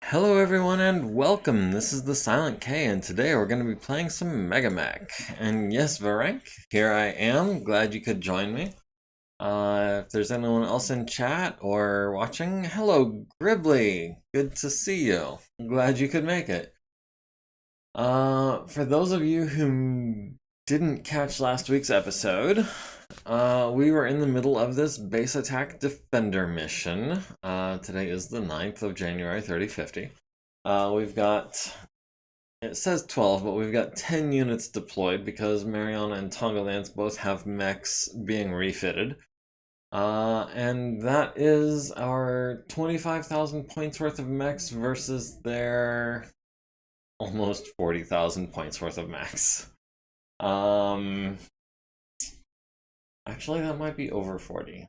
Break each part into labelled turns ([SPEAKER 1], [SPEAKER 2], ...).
[SPEAKER 1] Hello everyone and welcome. This is the Silent K and today we're going to be playing some MegaMek. And yes, Varenk, here I am. Glad you could join me. If there's anyone else in chat or watching, hello Gribbly. Good to see you. Glad you could make it. For those of you who didn't catch last week's episode, we were in the middle of this base attack defender mission. Today is the 9th of January 3050. We've got, it says 12, but we've got 10 units deployed because Mariana and Tongalance both have mechs being refitted. And that is our 25,000 points worth of mechs versus their almost 40,000 points worth of mechs. Actually, that might be over 40.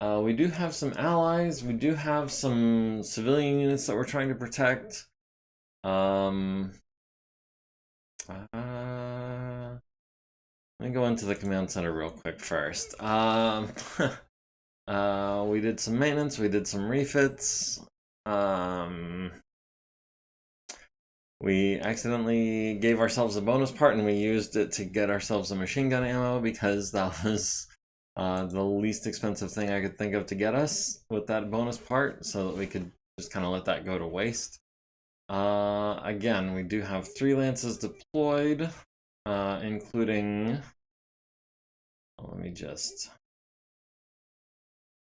[SPEAKER 1] We do have some allies. We do have some civilian units that we're trying to protect. Let me go into the command center real quick first. We did some maintenance. We did some refits. We accidentally gave ourselves a bonus part and we used it to get ourselves a machine gun ammo because that was the least expensive thing I could think of to get us with that bonus part, so that we could just kind of let that go to waste. Again, we do have 3 lances deployed, including,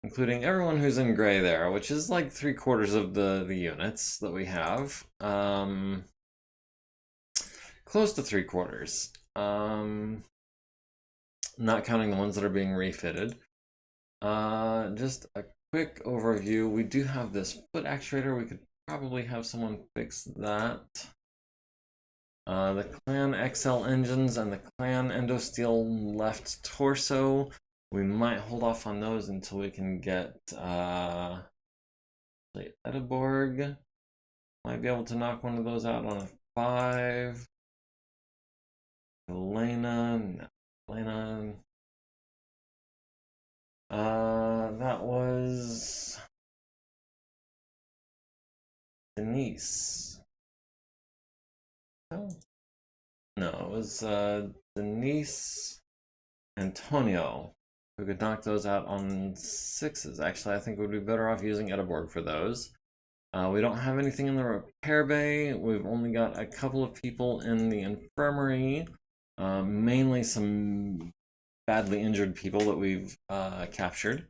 [SPEAKER 1] including everyone who's in gray there, which is like 3/4 of the units that we have. Close to 3/4. Not counting the ones that are being refitted. Just a quick overview. We do have this foot actuator. We could probably have someone fix that. The Clan XL engines and the Clan Endosteel left torso. We might hold off on those until we can get Ediborg. Might be able to knock one of those out on a 5. Elena. That was Denise. Oh. No, it was Denise Antonio, who could knock those out on 6s. Actually, I think we'd be better off using Ediborg for those. We don't have anything in the repair bay. We've only got a couple of people in the infirmary. Mainly some badly injured people that we've captured.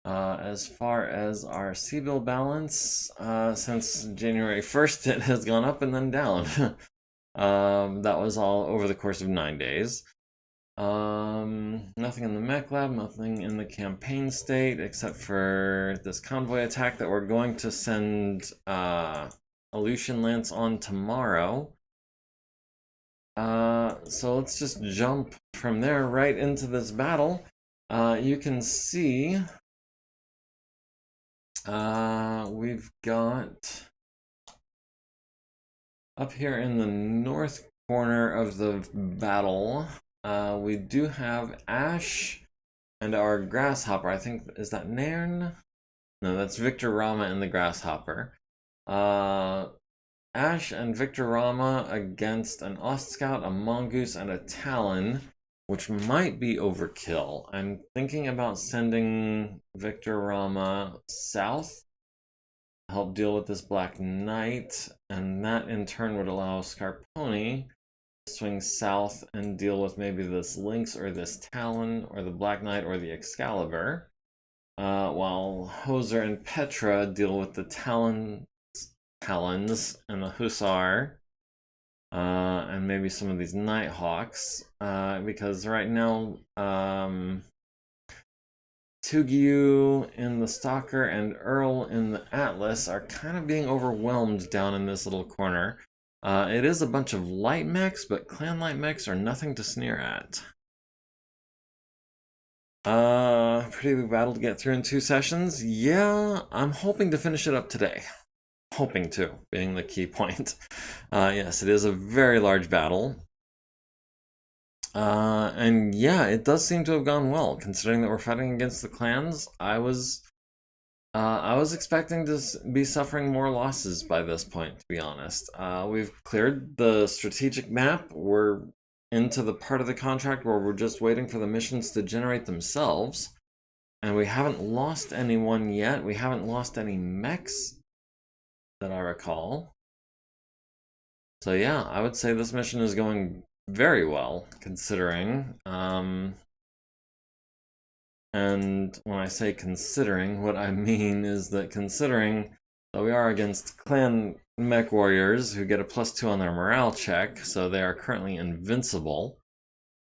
[SPEAKER 1] As far as our C-bill balance, since January 1st, it has gone up and then down. That was all over the course of 9 days. Nothing in the mech lab, nothing in the campaign state, except for this convoy attack that we're going to send Aleutian Lance on tomorrow. So let's just jump from there right into this battle. You can see we've got up here in the north corner of the battle, we do have Ash and our Grasshopper. I think, is that Nairn? No, that's Victor Rama and the Grasshopper. Ash and Victor Rama against an Ostscout, a Mongoose, and a Talon, which might be overkill. I'm thinking about sending Victor Rama south to help deal with this Black Knight, and that in turn would allow Scarponi to swing south and deal with maybe this Lynx or this Talon or the Black Knight or the Excalibur, while Hoser and Petra deal with the Talons and the Hussar, and maybe some of these Nighthawks, because right now Tugyu in the Stalker and Earl in the Atlas are kind of being overwhelmed down in this little corner. It is a bunch of light mechs, but clan light mechs are nothing to sneer at. Pretty big battle to get through in 2 sessions. Yeah, I'm hoping to finish it up today. Hoping to, being the key point. Yes, it is a very large battle. And yeah, it does seem to have gone well, considering that we're fighting against the clans. I was I was expecting to be suffering more losses by this point, to be honest. We've cleared the strategic map. We're into the part of the contract where we're just waiting for the missions to generate themselves. And we haven't lost anyone yet. We haven't lost any mechs that I recall. So yeah, I would say this mission is going very well, considering. And when I say considering, what I mean is that considering that we are against clan mech warriors who get a +2 on their morale check, so they are currently invincible.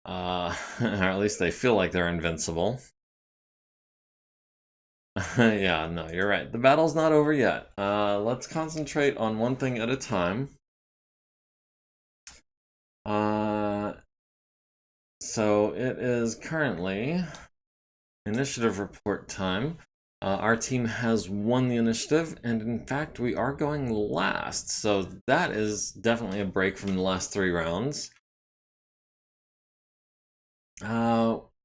[SPEAKER 1] Or at least they feel like they're invincible. Yeah, no, you're right. The battle's not over yet. Let's concentrate on one thing at a time. So it is currently initiative report time. Our team has won the initiative, and in fact, we are going last. So that is definitely a break from the last 3 rounds.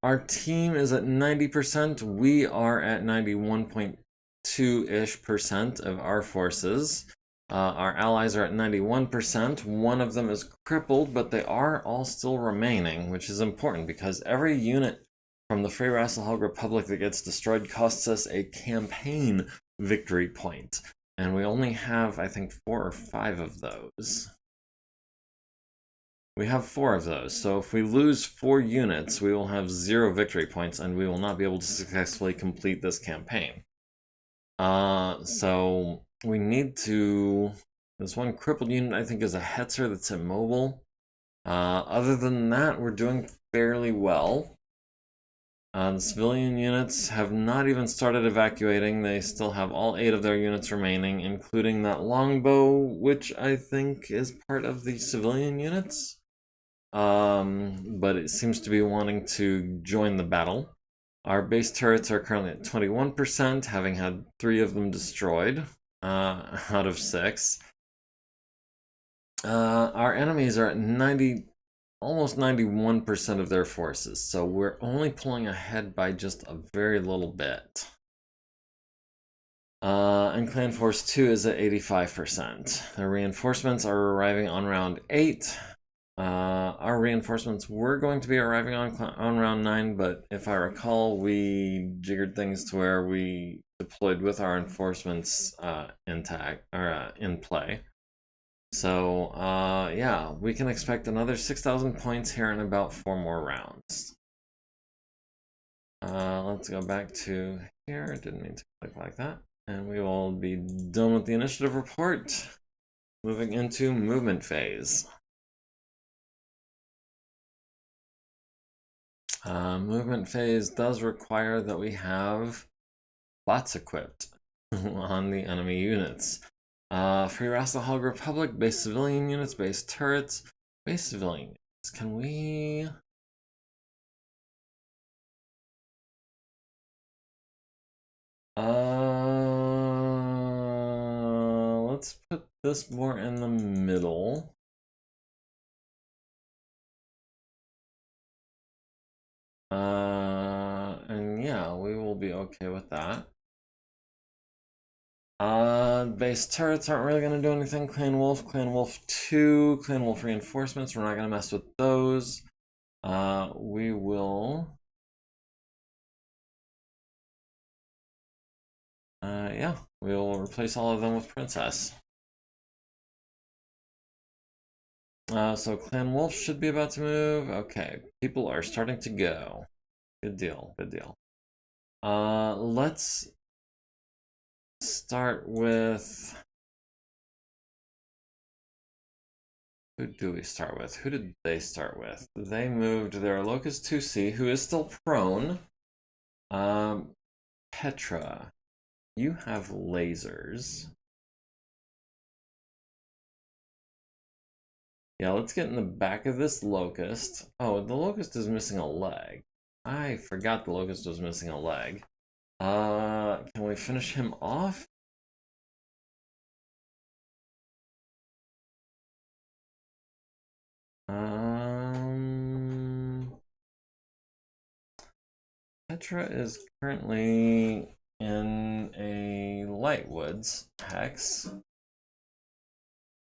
[SPEAKER 1] Our team is at 90%. We are at 91.2-ish% of our forces. Our allies are at 91%. One of them is crippled, but they are all still remaining, which is important because every unit from the Free Rassalhog Republic that gets destroyed costs us a campaign victory point. And we only have, I think, 4 or 5 of those. We have 4 of those, so if we lose 4 units, we will have 0 victory points, and we will not be able to successfully complete this campaign. So we need to... This one crippled unit, I think, is a Hetzer that's immobile. Other than that, we're doing fairly well. The civilian units have not even started evacuating. They still have all 8 of their units remaining, including that longbow, which I think is part of the civilian units. But it seems to be wanting to join the battle. Our base turrets are currently at 21%, having had 3 of them destroyed out of 6. Our enemies are at almost 91% of their forces, so we're only pulling ahead by just a very little bit. And Clan Force 2 is at 85%. The reinforcements are arriving on round 8. Our reinforcements were going to be arriving on round 9, but if I recall, we jiggered things to where we deployed with our reinforcements in play. So, yeah, we can expect another 6,000 points here in about 4 more rounds. Let's go back to here. Didn't mean to click like that. And we will be done with the initiative report. Moving into movement phase. Movement phase does require that we have bots equipped on the enemy units. Free Rassalhog Republic, base civilian units, base turrets, base civilian units. Can we... Let's put this more in the middle. And yeah, we will be okay with that. Base turrets aren't really going to do anything. Clan Wolf 2, Clan Wolf reinforcements, we're not going to mess with those. We will... yeah, we will replace all of them with Princess. So Clan Wolf should be about to move. Okay, people are starting to go. Good deal, good deal. Let's start with... Who do we start with? Who did they start with? They moved their Locust 2C, who is still prone. Petra, you have lasers. Yeah, let's get in the back of this Locust. Oh, the Locust is missing a leg. I forgot the Locust was missing a leg. Can we finish him off? Petra is currently in a Lightwoods hex,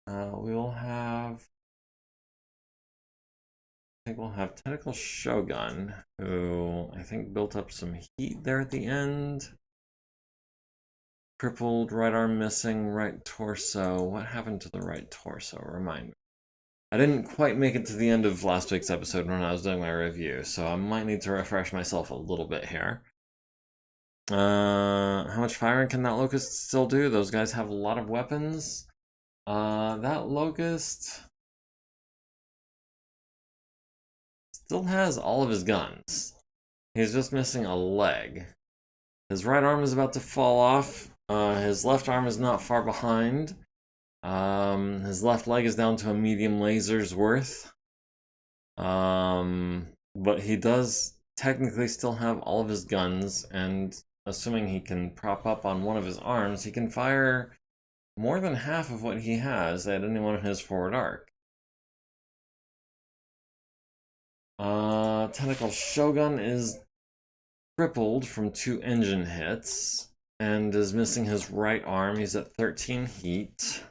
[SPEAKER 1] we will have, I think we'll have Tentacle Shogun, who I think built up some heat there at the end. Crippled, right arm missing, right torso. What happened to the right torso? Remind me. I didn't quite make it to the end of last week's episode when I was doing my review, so I might need to refresh myself a little bit here. How much firing can that Locust still do? Those guys have a lot of weapons. That Locust still has all of his guns. He's just missing a leg. His right arm is about to fall off. His left arm is not far behind. His left leg is down to a medium laser's worth. But he does technically still have all of his guns, and assuming he can prop up on one of his arms, he can fire more than half of what he has at anyone in his forward arc. Tentacle Shogun is crippled from 2 engine hits and is missing his right arm. He's at 13 heat.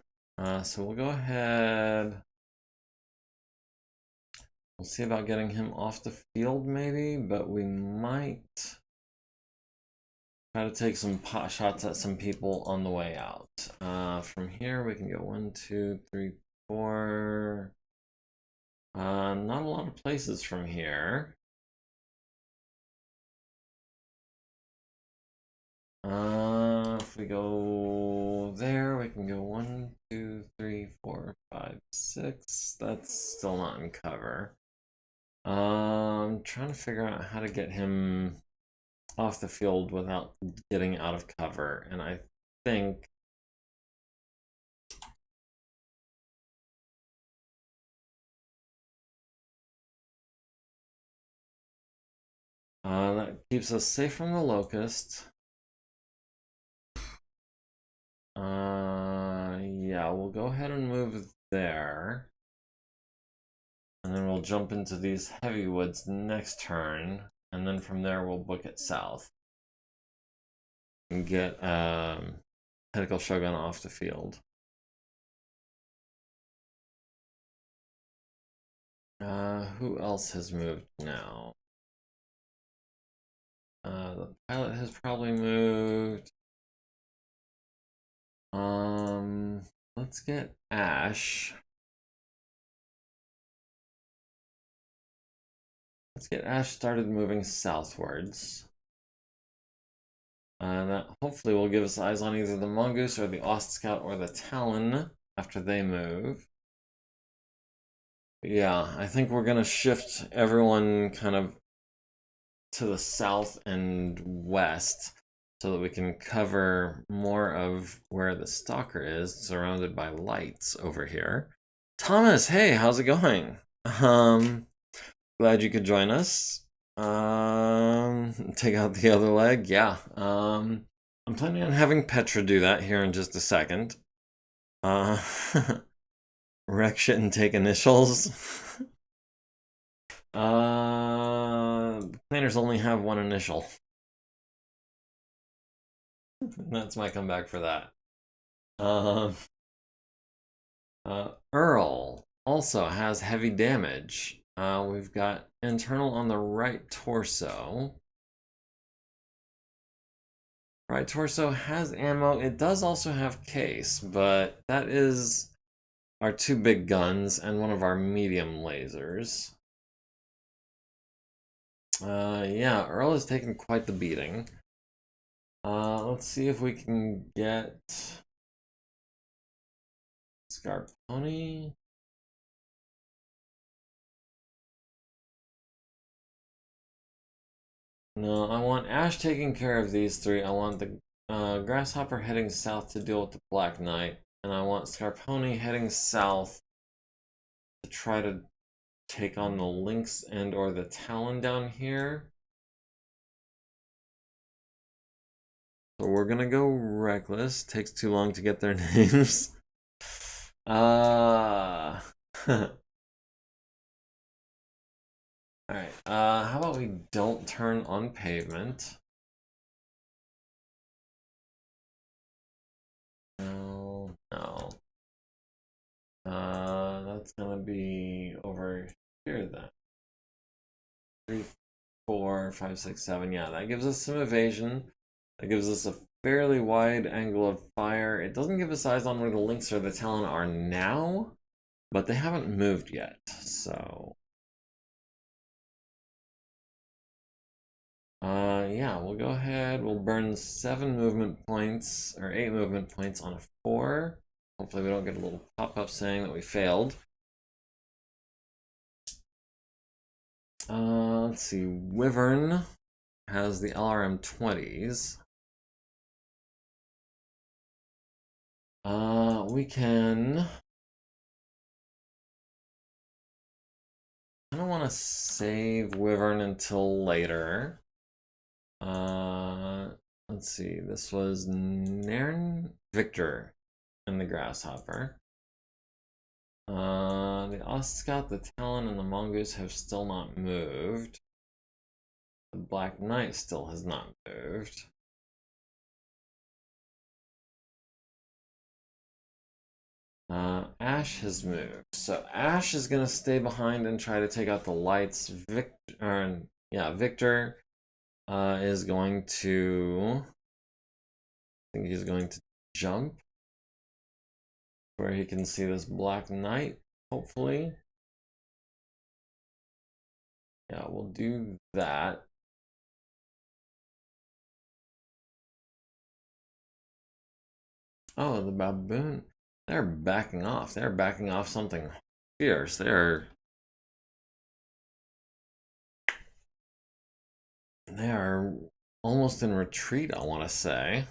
[SPEAKER 1] So we'll go ahead. We'll see about getting him off the field maybe, but we might try to take some pot shots at some people on the way out. From here we can go 1, 2, 3, 4. Not a lot of places from here. If we go there, we can go 1, 2, 3, 4, 5, 6. That's still not in cover. I'm trying to figure out how to get him off the field without getting out of cover, and I think that keeps us safe from the Locust. Yeah, we'll go ahead and move there. And then we'll jump into these heavy woods next turn. And then from there we'll book it south. And get Tentacle Shogun off the field. Who else has moved now? The pilot has probably moved. Let's get Ash. Let's get Ash started moving southwards. And that hopefully will give us eyes on either the Mongoose or the Ost Scout or the Talon after they move. But yeah, I think we're gonna shift everyone kind of to the south and west so that we can cover more of where the Stalker is, surrounded by lights over here. Thomas, hey, how's it going? Glad you could join us. Take out the other leg, yeah. I'm planning on having Petra do that here in just a second. Wreck shit and take initials. Planners only have 1 initial. That's my comeback for that. Earl also has heavy damage. We've got internal on the right torso. Right torso has ammo. It does also have case, but that is our 2 big guns and one of our medium lasers. Yeah, Earl has taken quite the beating. Let's see if we can get Scarponi. No, I want Ash taking care of these 3. I want the Grasshopper heading south to deal with the Black Knight. And I want Scarponi heading south to try to take on the Lynx and or the Talon down here. So we're gonna go Reckless. Takes too long to get their names. Alright, how about we don't turn on pavement? No, no. That's gonna be over here then. 3, 4, 5, 6, 7. Yeah, that gives us some evasion. That gives us a fairly wide angle of fire. It doesn't give us eyes on where the Lynx or the Talon are now, but they haven't moved yet, so... yeah, we'll go ahead. We'll burn 7 movement points, or 8 movement points on a 4. Hopefully we don't get a little pop-up saying that we failed. Let's see. Wyvern has the LRM 20s. We can... I don't want to save Wyvern until later. Let's see. This was Nairn Victor and the Grasshopper. The Ostscout, the Talon, and the Mongoose have still not moved. The Black Knight still has not moved. Ash has moved. So Ash is going to stay behind and try to take out the lights. Victor is going to... I think he's going to jump where he can see this Black Knight, hopefully. Yeah, we'll do that. Oh, the baboon. They're backing off. They're backing off something fierce. They are almost in retreat, I want to say.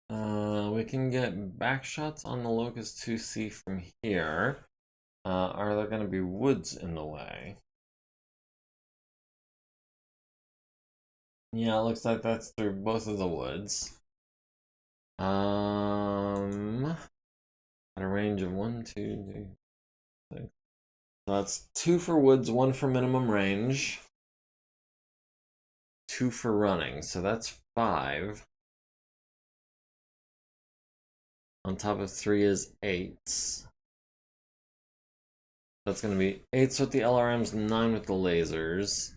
[SPEAKER 1] We can get back shots on the Locust 2C from here. Are there going to be woods in the way? Yeah, it looks like that's through both of the woods. At a range of 1, 2, 3, 6. So that's 2 for woods, 1 for minimum range. 2 for running, so that's 5. On top of 3 is 8s. That's going to be 8s with the LRMs, 9 with the lasers.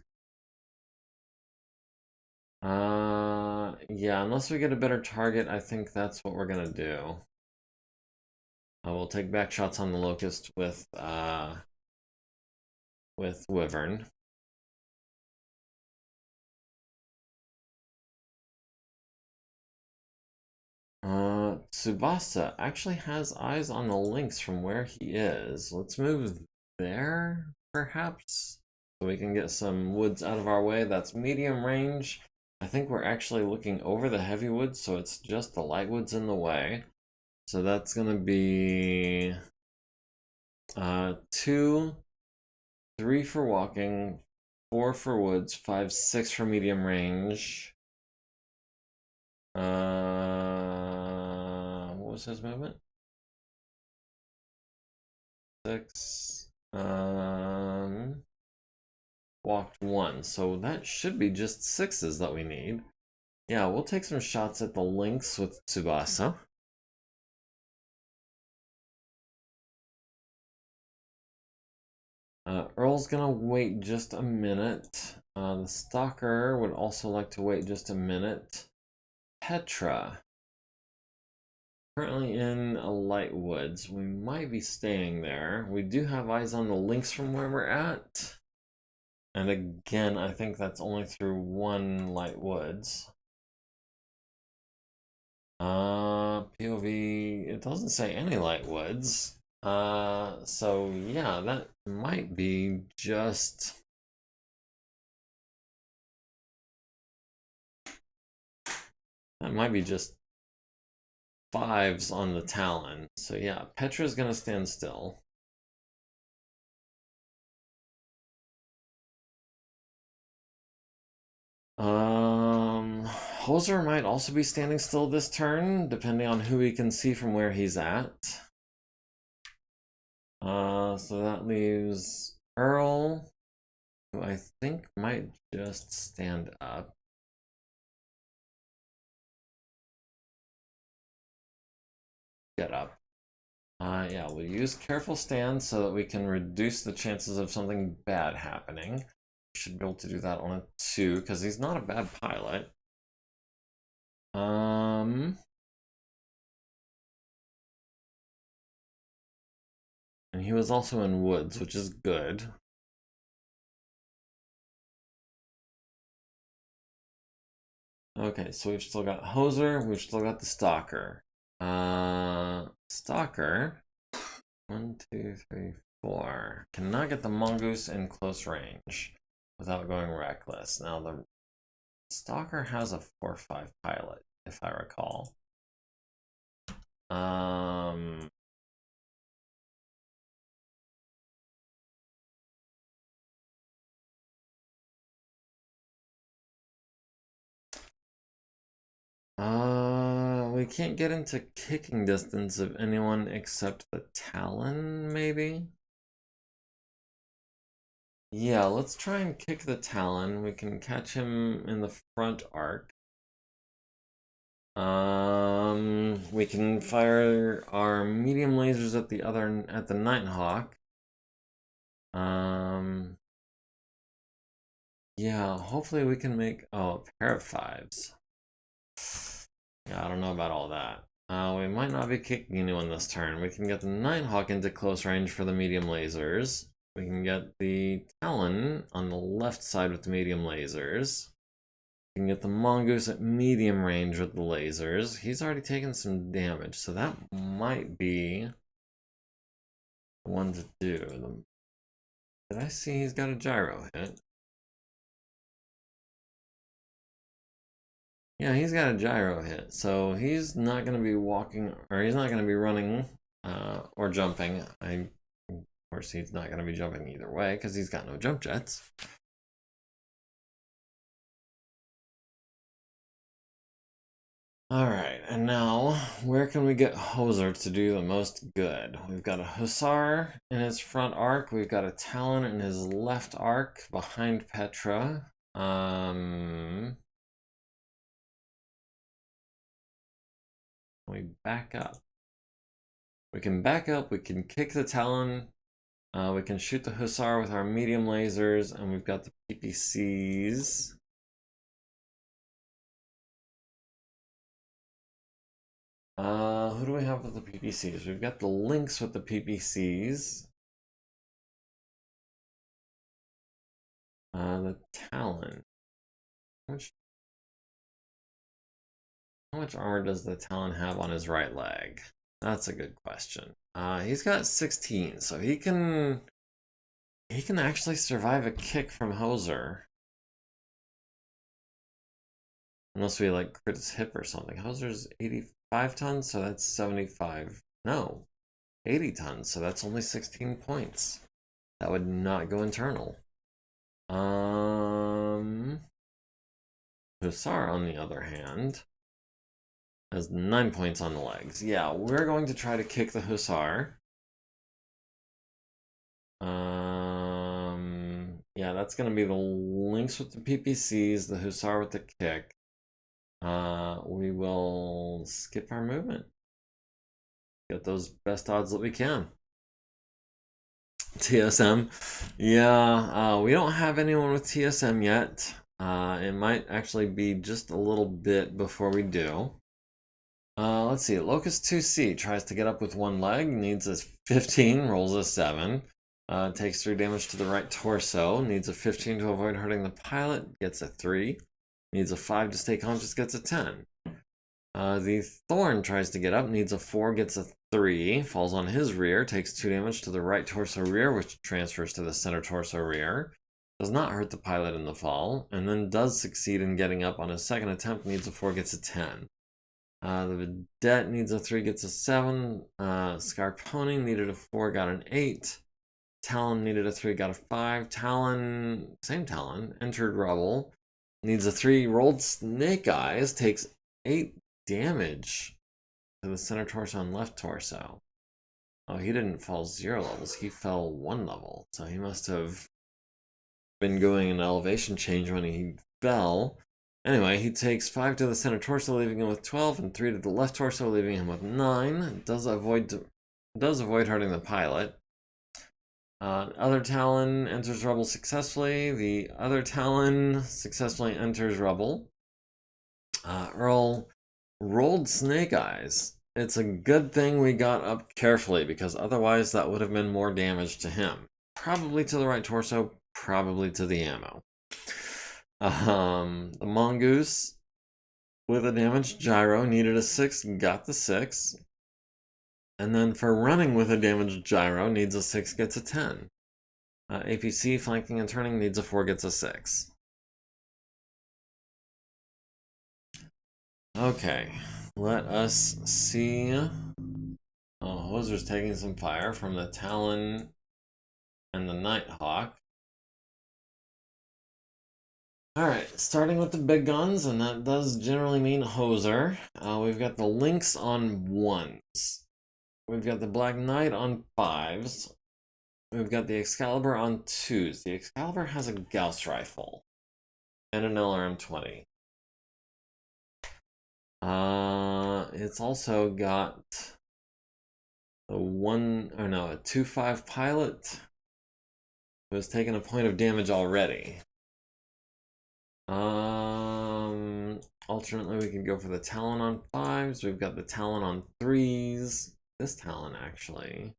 [SPEAKER 1] Yeah, unless we get a better target, I think that's what we're going to do. We'll take back shots on the Locust with Wyvern. Tsubasa actually has eyes on the Lynx from where he is. Let's move there, perhaps, so we can get some woods out of our way. That's medium range. I think we're actually looking over the heavy woods, so it's just the light woods in the way. So that's gonna be 2, 3 for walking, 4 for woods, 5, 6 for medium range. What was his movement? 6. Walked 1. So that should be just 6s that we need. Yeah, we'll take some shots at the Lynx with Tsubasa. Earl's gonna wait just a minute. The Stalker would also like to wait just a minute. Petra. Currently in a light woods. We might be staying there. We do have eyes on the Lynx from where we're at. And again, I think that's only through 1 light woods. POV, it doesn't say any light woods. So yeah, that might be just... That might be just 5s on the Talon. So yeah, Petra's gonna stand still. Hoser might also be standing still this turn, depending on who he can see from where he's at. So that leaves Earl, who I think might just stand up. get up. Yeah, we'll use careful stand so that we can reduce the chances of something bad happening. We should be able to do that on a 2 because he's not a bad pilot. And he was also in woods, which is good. Okay, so we've still got Hoser, we've still got the Stalker. Stalker. 1, 2, 3, 4. Cannot get the Mongoose in close range without going reckless. Now the Stalker has a 4-5 pilot, if I recall. We can't get into kicking distance of anyone except the Talon, maybe? Yeah, let's try and kick the Talon. We can catch him in the front arc. We can fire our medium lasers at the Nighthawk. Yeah, hopefully we can make a pair of 5s. Yeah, I don't know about all that. We might not be kicking anyone this turn. We can get the Nighthawk into close range for the medium lasers. We can get the Talon on the left side with the medium lasers. We can get the Mongoose at medium range with the lasers. He's already taken some damage, so that might be the one to do. Did I see he's got a gyro hit? Yeah, he's got a gyro hit, so he's not going to be walking, or he's not going to be running or jumping. Of course, he's not going to be jumping either way because he's got no jump jets. Alright, and now, where can we get Hoser to do the most good? We've got a Hussar in his front arc, we've got a Talon in his left arc behind Petra. We back up. We can back up, we can kick the Talon, we can shoot the Hussar with our medium lasers, and we've got the PPCs. Who do we have with the PPCs? We've got the Lynx with the PPCs. The Talon. How much armor does the Talon have on his right leg? That's a good question. He's got 16, so he can actually survive a kick from Hoser. Unless we like crit his hip or something. Hoser's 85 tons, so that's 75. No, 80 tons, so that's only 16 points. That would not go internal. Hussar, on the other hand, has 9 points on the legs. Yeah, we're going to try to kick the Hussar. Yeah, that's going to be the Lynx with the PPCs, the Hussar with the kick. We will skip our movement. Get those best odds that we can. TSM. Yeah, we don't have anyone with TSM yet. It might actually be just a little bit before we do. Let's see. Locust 2C tries to get up with one leg, needs a 15, rolls a 7. Takes 3 damage to the right torso, needs a 15 to avoid hurting the pilot, gets a 3. Needs a 5 to stay conscious, gets a 10. The Thorn tries to get up, needs a 4, gets a 3, falls on his rear, takes 2 damage to the right torso rear, which transfers to the center torso rear. Does not hurt the pilot in the fall, and then does succeed in getting up on his second attempt, needs a 4, gets a 10. The Vedette needs a 3, gets a 7. Scarponi needed a 4, got an 8. Talon needed a 3, got a 5. Talon, same Talon, entered Rubble. Needs a 3, rolled Snake Eyes, takes 8 damage to the center torso and left torso. Oh, he didn't fall 0 levels, he fell 1 level. So he must have been going an elevation change when he fell. Anyway, he takes 5 to the center torso, leaving him with 12, and 3 to the left torso, leaving him with 9. It does avoid hurting the pilot. Other Talon enters rubble successfully. The other Talon successfully enters rubble. Earl rolled Snake Eyes. It's a good thing we got up carefully, because otherwise that would have been more damage to him. Probably to the right torso, probably to the ammo. The Mongoose with a damaged gyro needed a 6, got the 6. And then for running with a damaged gyro, needs a 6, gets a 10. APC, flanking and turning, needs a 4, gets a 6. Okay, let us see. Oh, Hoser's taking some fire from the Talon and the Nighthawk. Alright, starting with the big guns, and that does generally mean Hoser. We've got the Lynx on 1s. We've got the Black Knight on 5s. We've got the Excalibur on 2s. The Excalibur has a Gauss rifle and an LRM-20. It's also got a 2-5 pilot who has taken a point of damage already. Alternately, we can go for the Talon on 5s. We've got the Talon on 3s. This Talon, actually,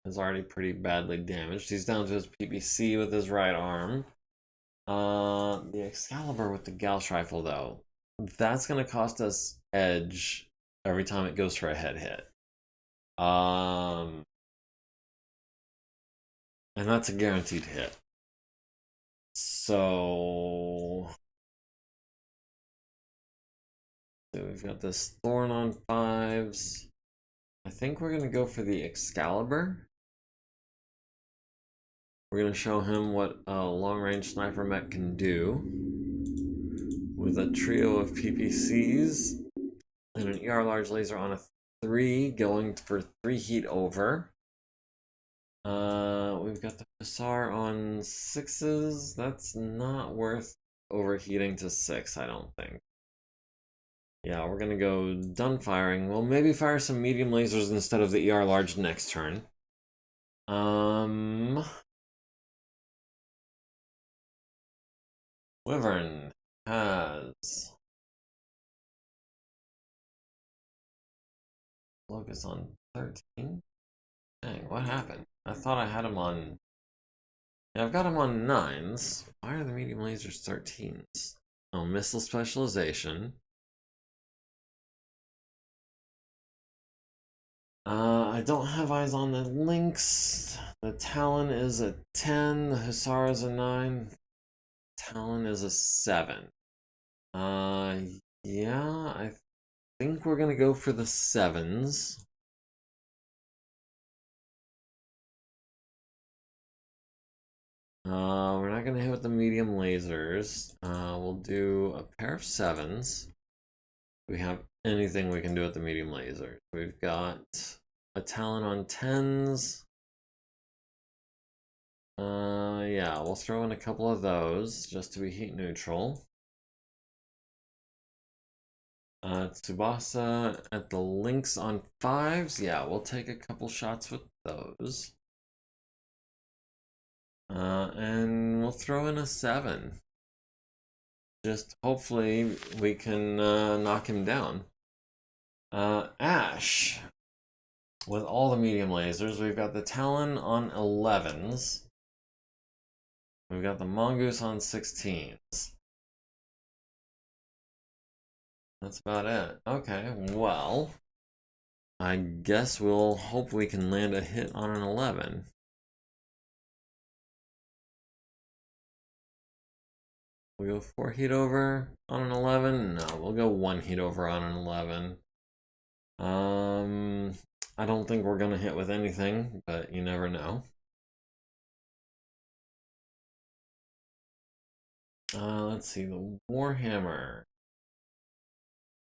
[SPEAKER 1] is already pretty badly damaged. He's down to his PPC with his right arm. The Excalibur with the Gauss rifle, though, that's going to cost us edge every time it goes for a head hit. And that's a guaranteed hit. So we've got this Thorn on 5s. I think we're going to go for the Excalibur. We're going to show him what a long-range sniper mech can do with a trio of PPCs and an ER large laser on a 3, going for 3 heat over. We've got the Hussar on 6s. That's not worth overheating to 6, I don't think. Yeah, we're gonna go done firing. We'll maybe fire some medium lasers instead of the ER large next turn. Wyvern has Locust on 13. Dang, what happened? I thought I had him on... Yeah, I've got him on 9s. Why are the medium lasers 13s? Oh, missile specialization. I don't have eyes on the Lynx. The Talon is a 10. The Hussar is a 9. Talon is a 7. Yeah, I think we're gonna go for the 7s. We're not gonna hit with the medium lasers. We'll do a pair of 7s. We have anything we can do with the medium laser. We've got a Talon on 10s. Yeah, we'll throw in a couple of those just to be heat neutral. Tsubasa at the Lynx on 5s. Yeah, we'll take a couple shots with those. And we'll throw in a 7. Just hopefully we can knock him down. Ash. With all the medium lasers, we've got the Talon on 11s. We've got the Mongoose on 16s. That's about it. Okay, well, I guess we'll hope we can land a hit on an 11. We go 4 heat over on an 11? No, we'll go 1 heat over on an 11. I don't think we're gonna hit with anything, but you never know. Let's see, the Warhammer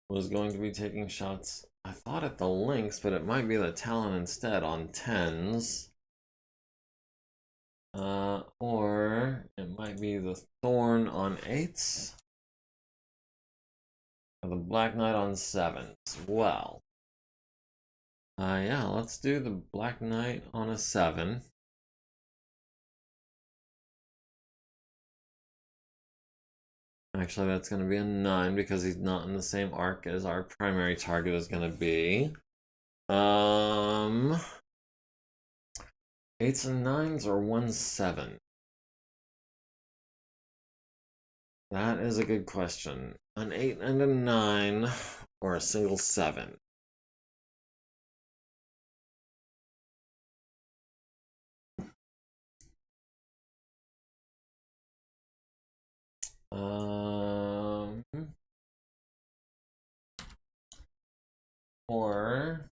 [SPEAKER 1] was going to be taking shots, I thought at the Lynx, but it might be the Talon instead on 10s. Or it might be the Thorn on 8s. The Black Knight on 7s. Well, yeah, let's do the Black Knight on a 7. Actually, that's going to be a 9 because he's not in the same arc as our primary target is going to be. 8s and 9s or 1-7? That is a good question. An 8 and a 9 or a single 7? Or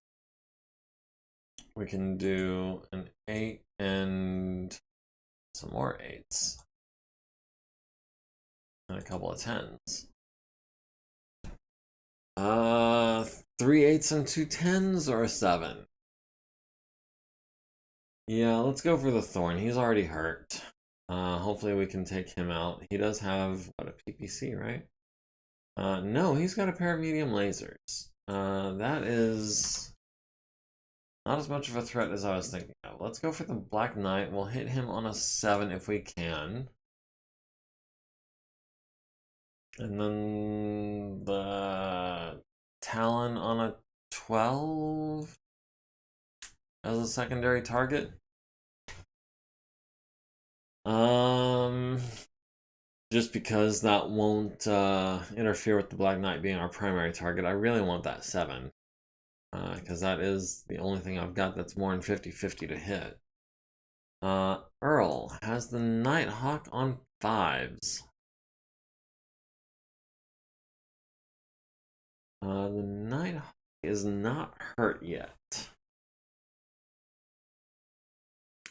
[SPEAKER 1] we can do an 8 and some more 8s. And a couple of 10s. 3 8s and 2 10s or a 7? Yeah, let's go for the Thorn. He's already hurt. Hopefully we can take him out. He does have, what, a PPC, right? No, he's got a pair of medium lasers. That is not as much of a threat as I was thinking of. Let's go for the Black Knight. We'll hit him on a 7 if we can. And then the Talon on a 12 as a secondary target. Just because that won't interfere with the Black Knight being our primary target. I really want that 7. Because that is the only thing I've got that's more than 50-50 to hit. Earl has the Nighthawk on 5s. The Nighthawk is not hurt yet.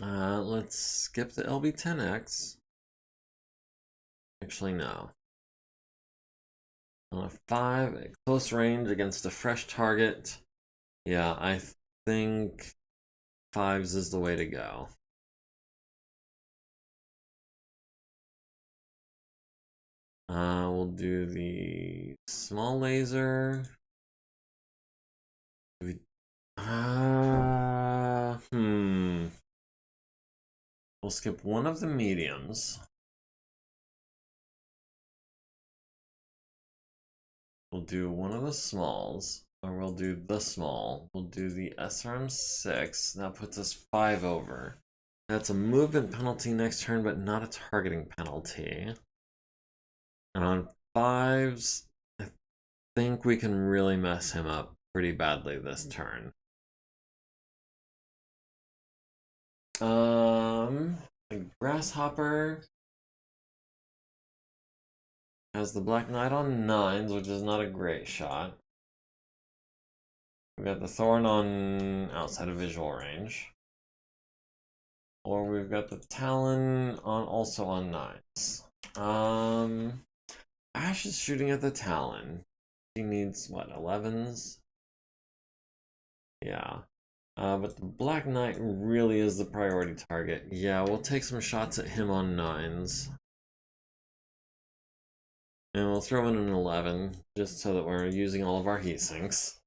[SPEAKER 1] Let's skip the LB-10X. Actually, no. On a 5 at close range against a fresh target. Yeah, I think 5s is the way to go. We'll do the small laser. We'll skip one of the mediums. We'll do one of the smalls, or we'll do the small. We'll do the SRM-6. That puts us 5 over. That's a movement penalty next turn, but not a targeting penalty. And on 5s, I think we can really mess him up pretty badly this turn. The Grasshopper has the Black Knight on 9s, which is not a great shot. We've got the Thorn on outside of visual range. Or we've got the Talon on also on 9s. Ash is shooting at the Talon. He needs, what, 11s? Yeah. But the Black Knight really is the priority target. Yeah, we'll take some shots at him on 9s. And we'll throw in an 11, just so that we're using all of our heat sinks.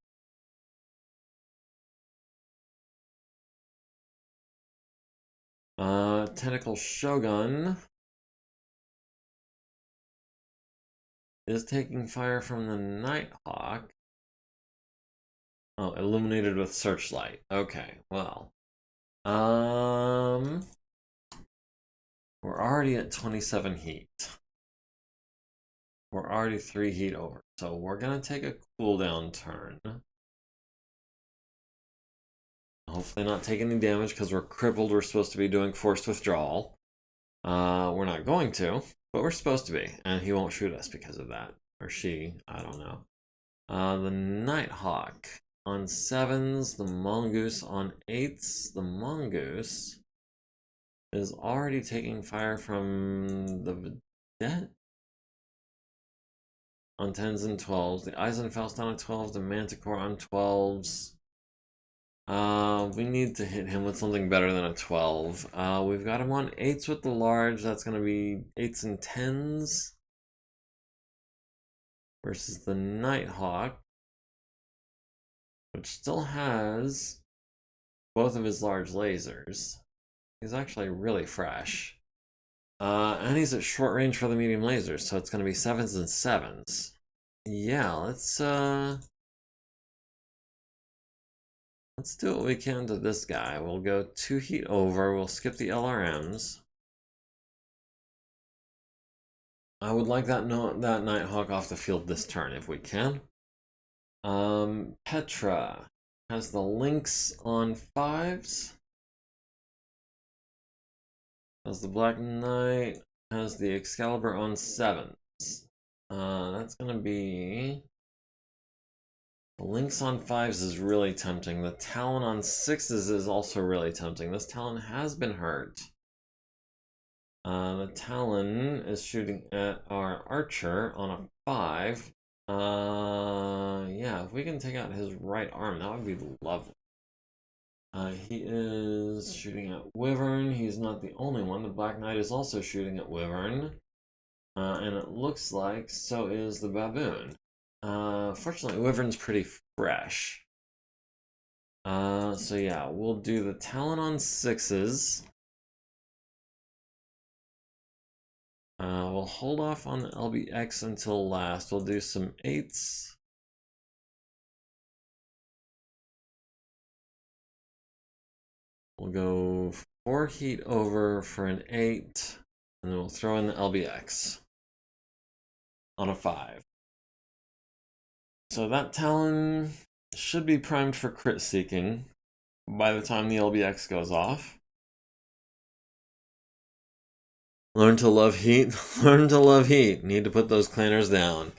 [SPEAKER 1] Tentacle Shogun is taking fire from the Nighthawk. Oh, illuminated with searchlight. Okay, well. We're already at 27 heat. We're already 3 heat over. So we're gonna take a cooldown turn. Hopefully not take any damage because we're crippled. We're supposed to be doing forced withdrawal. We're not going to, but we're supposed to be. And he won't shoot us because of that. Or she, I don't know. The Nighthawk on 7s, the Mongoose on 8s. The Mongoose is already taking fire from the Vedette on 10s and 12s. The Eisenfaust on a 12, the Manticore on 12s. We need to hit him with something better than a 12. We've got him on 8s with the large. That's going to be 8s and 10s. versus the Nighthawk, which still has both of his large lasers. He's actually really fresh. And he's at short range for the medium lasers, so it's going to be 7s and 7s. Yeah, let's do what we can to this guy. We'll go 2 heat over, we'll skip the LRMs. I would like that Nighthawk off the field this turn if we can. Petra has the Lynx on 5s. Has the Black Knight, has the Excalibur on 7s. That's gonna be... The Lynx on 5s is really tempting. The Talon on 6s is also really tempting. This Talon has been hurt. The Talon is shooting at our Archer on a 5. Yeah, if we can take out his right arm, that would be lovely. He is shooting at Wyvern. He's not the only one. The Black Knight is also shooting at Wyvern. And it looks like so is the Baboon. Fortunately, Wyvern's pretty fresh. So yeah, we'll do the Talon on 6s. We'll hold off on the LBX until last. We'll do some 8s. We'll go 4 heat over for an 8, and then we'll throw in the LBX on a 5. So that Talon should be primed for crit seeking by the time the LBX goes off. Learn to love heat. Learn to love heat. Need to put those clanners down.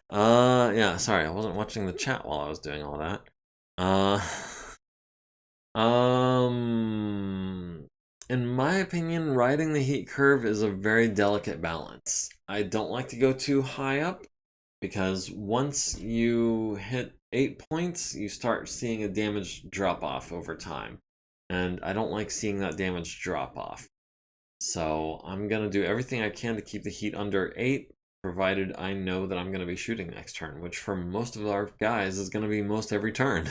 [SPEAKER 1] Yeah, sorry, I wasn't watching the chat while I was doing all that. In my opinion, riding the heat curve is a very delicate balance. I don't like to go too high up, because once you hit 8 points, you start seeing a damage drop off over time. And I don't like seeing that damage drop off. So I'm going to do everything I can to keep the heat under 8, provided I know that I'm going to be shooting next turn, which for most of our guys is going to be most every turn.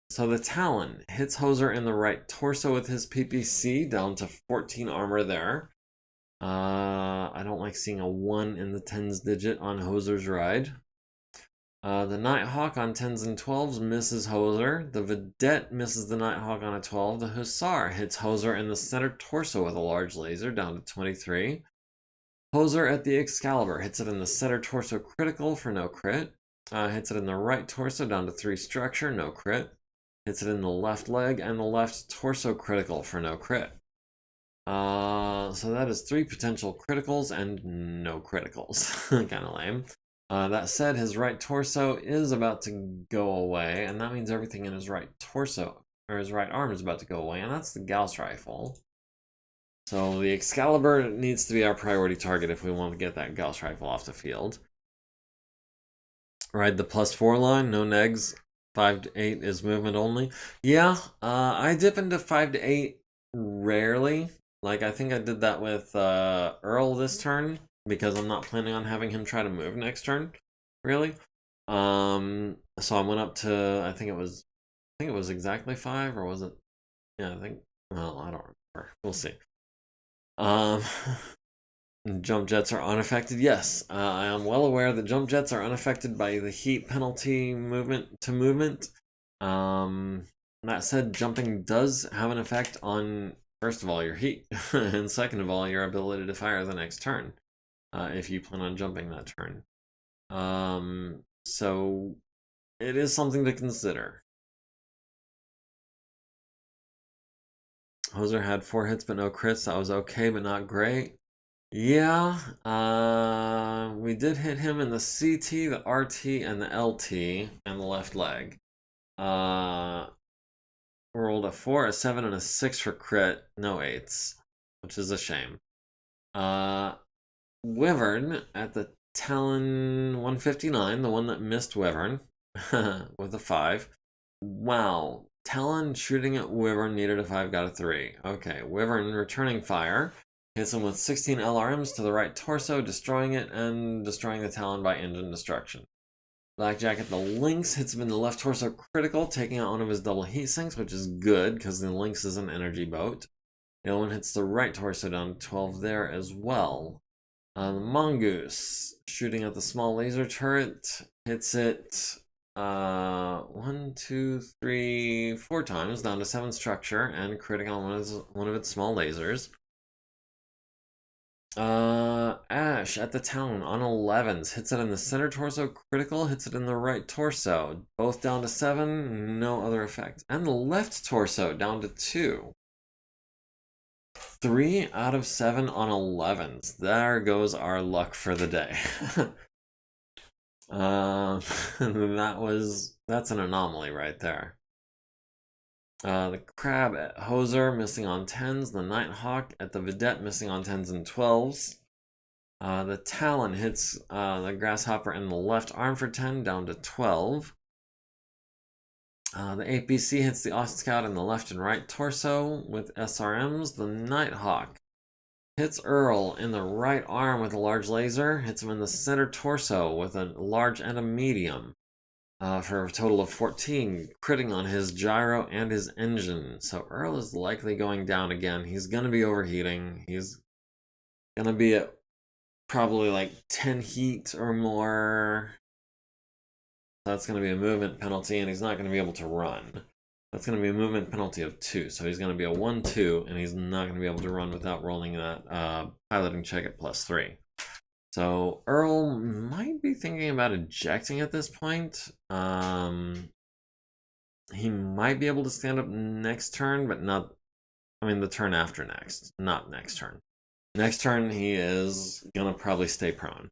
[SPEAKER 1] So the Talon hits Hoser in the right torso with his PPC, down to 14 armor there. I don't like seeing a 1 in the 10s digit on Hoser's ride. The Nighthawk on 10s and 12s misses Hoser. The Vedette misses the Nighthawk on a 12. The Hussar hits Hoser in the center torso with a large laser, down to 23. Hoser at the Excalibur hits it in the center torso critical for no crit. Hits it in the right torso, down to 3 structure, no crit. Hits it in the left leg and the left torso critical for no crit. So that is 3 potential criticals and no criticals. Kinda lame. That said, his right torso is about to go away, and that means everything in his right torso, or his right arm, is about to go away, and that's the Gauss rifle. So the Excalibur needs to be our priority target if we want to get that Gauss rifle off the field. Ride the +4 line, no negs. 5 to 8 is movement only. Yeah, I dip into 5 to 8 rarely. Like, I think I did that with Earl this turn, because I'm not planning on having him try to move next turn, really. So I went up to, I think it was exactly 5, or was it? Yeah, I think, well, I don't remember. We'll see. Jump jets are unaffected. Yes, I am well aware that jump jets are unaffected by the heat penalty movement to movement. That said, jumping does have an effect on, first of all, your heat, and second of all, your ability to fire the next turn, if you plan on jumping that turn. So it is something to consider. Hoser had 4 hits but no crits. That was okay, but not great. Yeah, we did hit him in the CT, the RT, and the LT, and the left leg. Rolled a 4, a 7, and a 6 for crit, no 8s, which is a shame. Wyvern at the Talon 159, the one that missed Wyvern, with a 5. Wow, Talon shooting at Wyvern needed a 5, got a 3. Okay, Wyvern returning fire. Hits him with 16 LRMs to the right torso, destroying it and destroying the Talon by engine destruction. Blackjack the Lynx hits him in the left torso critical, taking out one of his double heat sinks, which is good because the Lynx is an energy boat. The other one hits the right torso down to 12 there as well. The Mongoose shooting at the small laser turret hits it 1, 2, 3, 4 times down to 7 structure and critting on one of its small lasers. Ash at the Talon on 11s hits it in the center torso critical, hits it in the right torso, both down to 7, no other effect, and the left torso down to 2. 3 out of 7 on 11s. There goes our luck for the day. That's an anomaly right there. The Crab at Hoser missing on 10s. The Nighthawk at the Vedette missing on 10s and 12s. The Talon hits the Grasshopper in the left arm for 10 down to 12. The APC hits the Ost Scout in the left and right torso with SRMs. The Nighthawk hits Earl in the right arm with a large laser. Hits him in the center torso with a large and a medium. For a total of 14, critting on his gyro and his engine. So Earl is likely going down again. He's going to be overheating. He's going to be at probably like 10 heat or more. That's going to be a movement penalty, and he's not going to be able to run. That's going to be a movement penalty of 2. So he's going to be a 1-2, and he's not going to be able to run without rolling that piloting check at +3. So Earl might be thinking about ejecting at this point. He might be able to stand up next turn, but not, I mean the turn after next, not next turn. Next turn he is gonna probably stay prone.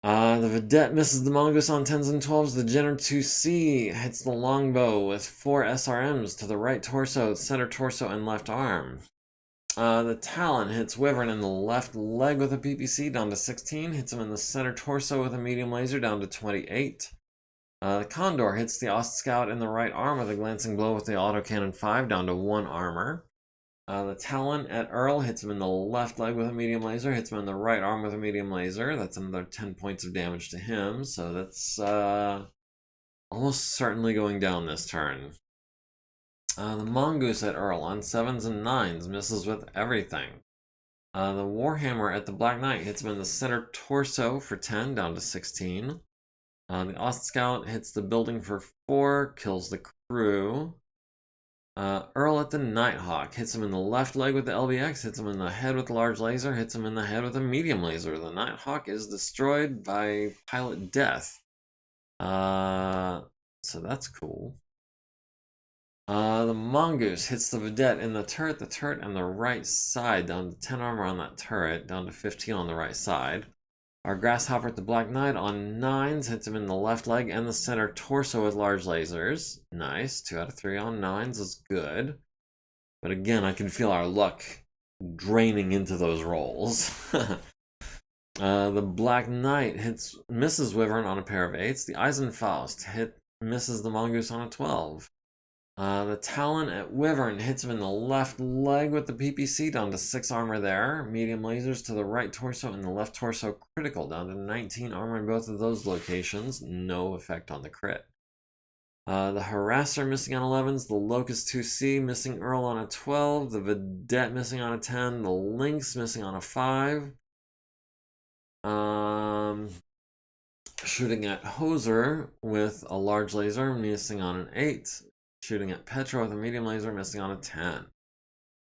[SPEAKER 1] The Vedette misses the Mongoose on 10s and 12s. The Jenner 2C hits the Longbow with 4 SRMs to the right torso, center torso, and left arm. The Talon hits Wyvern in the left leg with a PPC down to 16. Hits him in the center torso with a medium laser down to 28. The Condor hits the Ost Scout in the right arm with a glancing blow with the autocannon 5 down to 1 armor. The Talon at Earl hits him in the left leg with a medium laser. Hits him in the right arm with a medium laser. That's another 10 points of damage to him. So that's almost certainly going down this turn. The Mongoose at Earl on 7s and 9s misses with everything. The Warhammer at the Black Knight hits him in the center torso for 10 down to 16. The Ost Scout hits the building for 4, kills the crew. Earl at the Nighthawk hits him in the left leg with the LBX, hits him in the head with a large laser, hits him in the head with a medium laser. The Nighthawk is destroyed by pilot death. So that's cool. The Mongoose hits the Vedette in the turret on the right side, down to 10 armor on that turret, down to 15 on the right side. Our Grasshopper at the Black Knight on 9s hits him in the left leg and the center torso with large lasers. Nice, 2 out of 3 on 9s is good. But again, I can feel our luck draining into those rolls. The Black Knight misses Wyvern on a pair of 8s. The Eisenfaust misses the Mongoose on a 12. The Talon at Wyvern hits him in the left leg with the PPC down to 6 armor there. Medium lasers to the right torso and the left torso critical down to 19 armor in both of those locations. No effect on the crit. The Harasser missing on 11s. The Locust 2C missing Earl on a 12. The Vedette missing on a 10. The Lynx missing on a 5. Shooting at Hoser with a large laser missing on an 8. Shooting at Petra with a medium laser, missing on a 10.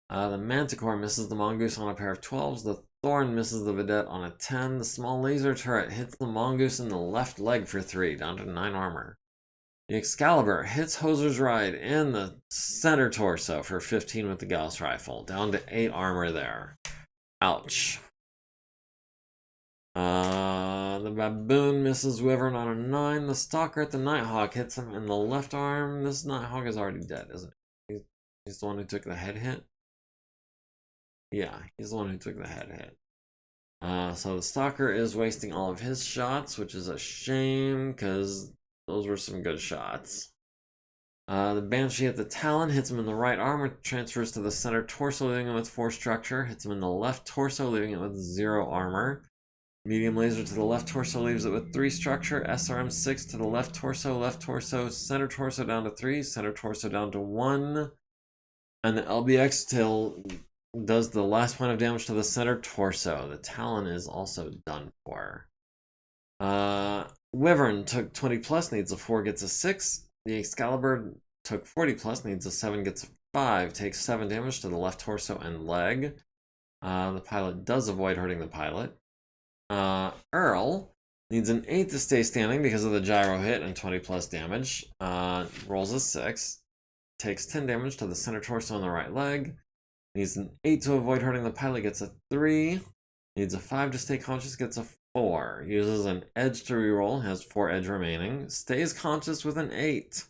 [SPEAKER 1] The Manticore misses the Mongoose on a pair of 12s. The Thorn misses the Vedette on a 10. The small laser turret hits the Mongoose in the left leg for 3, down to 9 armor. The Excalibur hits Hoser's Ride in the center torso for 15 with the Gauss rifle, down to 8 armor there. Ouch. The Baboon misses Wyvern on a 9. The Stalker at the Nighthawk hits him in the left arm. This Nighthawk is already dead, isn't he? He's the one who took the head hit? Yeah, he's the one who took the head hit. So the Stalker is wasting all of his shots, which is a shame, because those were some good shots. The Banshee at the Talon hits him in the right arm, which transfers to the center torso, leaving him with 4 structure. Hits him in the left torso, leaving it with 0 armor. Medium laser to the left torso leaves it with 3 structure. SRM 6 to the left torso, center torso down to 3, center torso down to 1. And the LBX still does the last point of damage to the center torso. The Talon is also done for. Wyvern took 20 plus, needs a 4, gets a 6. The Excalibur took 40 plus, needs a 7, gets a 5, takes 7 damage to the left torso and leg. The pilot does avoid hurting the pilot. Earl needs an 8 to stay standing because of the gyro hit and 20 plus damage. Rolls a 6, takes 10 damage to the center torso and the right leg. Needs an 8 to avoid hurting the pilot, gets a 3. Needs a 5 to stay conscious, gets a 4. Uses an edge to reroll, has 4 edge remaining. Stays conscious with an 8.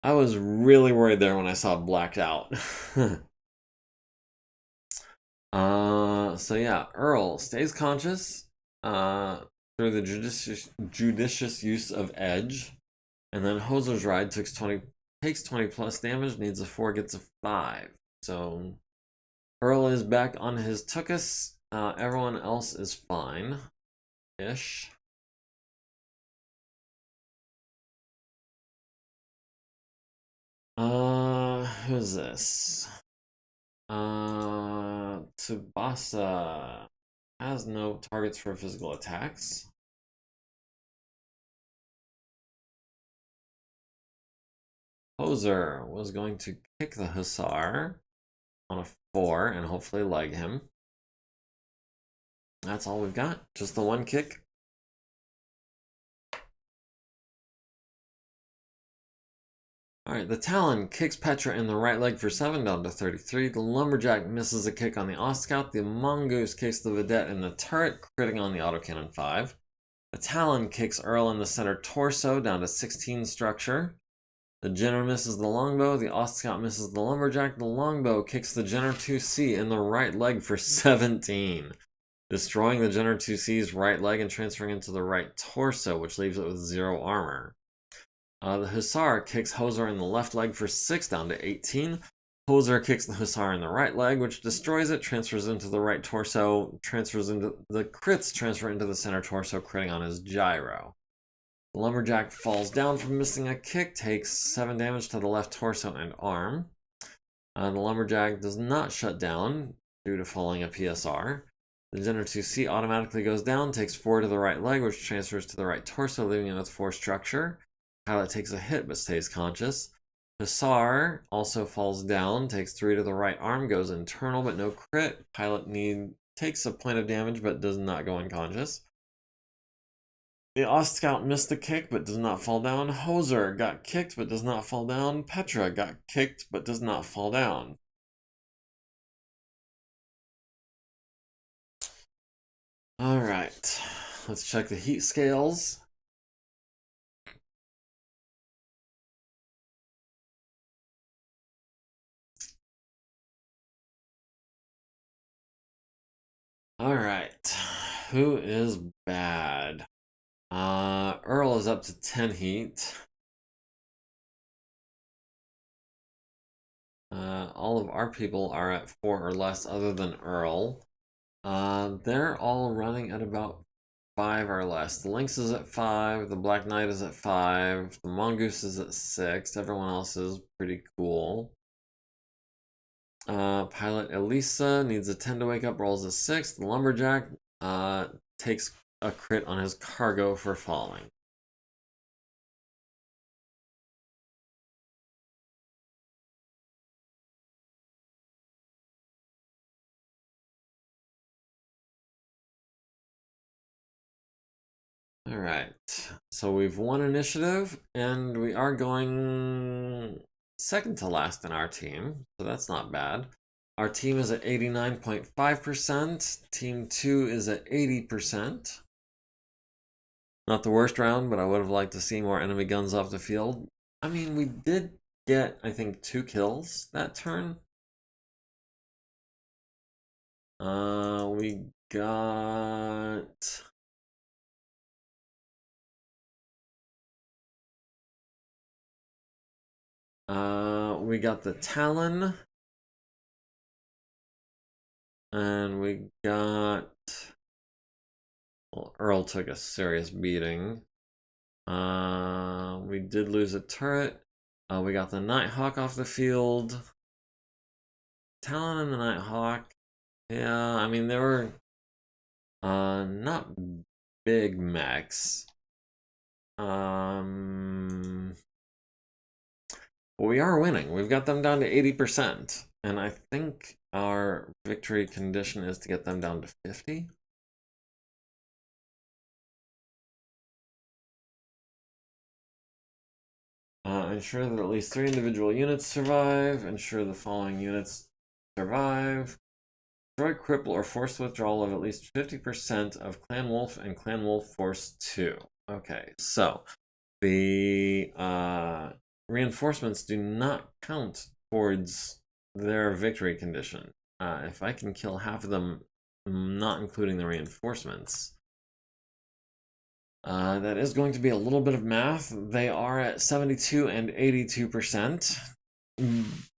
[SPEAKER 1] I was really worried there when I saw blacked out. So yeah, Earl stays conscious through the judicious use of edge. And then Hoser's Ride takes 20 plus damage, needs a 4, gets a 5. So Earl is back on his Tookus. Everyone else is fine-ish. Who's this? Tsubasa has no targets for physical attacks. Hoser was going to kick the Hussar on a 4 and hopefully leg him. That's all we've got. Just the one kick. Alright, the Talon kicks Petra in the right leg for 7, down to 33. The Lumberjack misses a kick on the Ostscout. The Mongoose kicks the Vedette in the turret, critting on the autocannon 5. The Talon kicks Earl in the center torso, down to 16 structure. The Jenner misses the Longbow. The Ostscout misses the Lumberjack. The Longbow kicks the Jenner 2C in the right leg for 17. Destroying the Jenner 2C's right leg and transferring into the right torso, which leaves it with 0 armor. The Hussar kicks Hoser in the left leg for 6, down to 18. Hoser kicks the Hussar in the right leg, which destroys it, transfers into the right torso, transfers into the crits, transfer into the center torso, critting on his gyro. The Lumberjack falls down from missing a kick, takes 7 damage to the left torso and arm. The Lumberjack does not shut down due to falling a PSR. The Jenner 2C automatically goes down, takes 4 to the right leg, which transfers to the right torso, leaving it with 4 structure. Pilot takes a hit but stays conscious. Hussar also falls down, takes 3 to the right arm, goes internal but no crit. Pilot takes a point of damage but does not go unconscious. The Ostscout missed the kick but does not fall down. Hoser got kicked but does not fall down. Petra got kicked but does not fall down. Alright, let's check the heat scales. Alright, who is bad? Earl is up to 10 heat. All of our people are at 4 or less other than Earl. They're all running at about 5 or less. The Lynx is at 5, the Black Knight is at 5, the Mongoose is at 6, everyone else is pretty cool. Pilot Elisa needs a 10 to wake up, rolls a 6. The Lumberjack takes a crit on his cargo for falling. Alright, so we've won initiative, and we are going second to last in our team, so that's not bad. Our team is at 89.5%, Team 2 is at 80%. Not the worst round, but I would have liked to see more enemy guns off the field. I mean, we did get, I think, 2 kills that turn. We got... We got the Talon. And we got... Well, Earl took a serious beating. We did lose a turret. We got the Nighthawk off the field. Talon and the Nighthawk. Yeah, I mean, they were not big mechs. But we are winning. We've got them down to 80%. And I think our victory condition is to get them down to 50. Ensure that at least 3 individual units survive. Ensure the following units survive. Destroy, cripple, or force withdrawal of at least 50% of Clan Wolf and Clan Wolf Force 2. Okay, so the reinforcements do not count towards their victory condition. If I can kill half of them, not including the reinforcements, that is going to be a little bit of math. They are at 72 and 82%.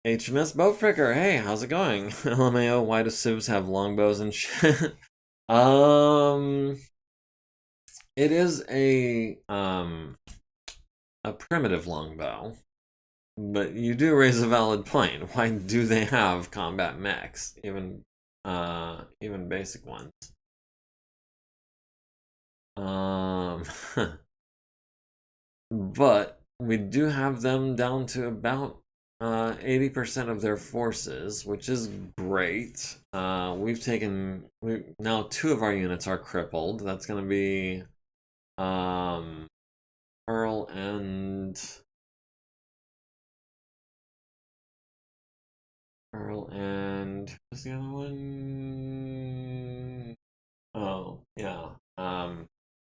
[SPEAKER 1] HMS Boatfricker, hey, how's it going? LMAO, why do civs have longbows and shit? It is a primitive longbow, but you do raise a valid point. Why do they have combat mechs, even basic ones? But we do have them down to about 80% of their forces, which is great. We've taken now 2 of our units are crippled. That's going to be Earl and what's the other one? Oh yeah,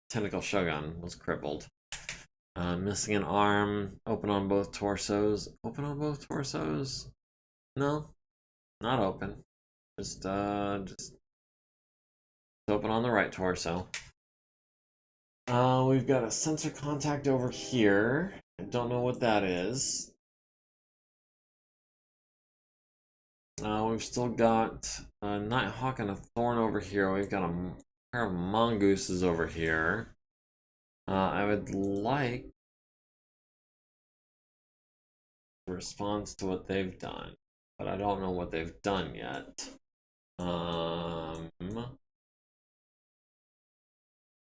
[SPEAKER 1] Tentacle Shogun was crippled. Missing an arm. Open on both torsos. Open on both torsos? No, not open. Just open on the right torso. We've got a sensor contact over here. I don't know what that is. We've still got a Nighthawk and a Thorn over here. We've got a pair of mongooses over here. I would like a response to what they've done, but I don't know what they've done yet.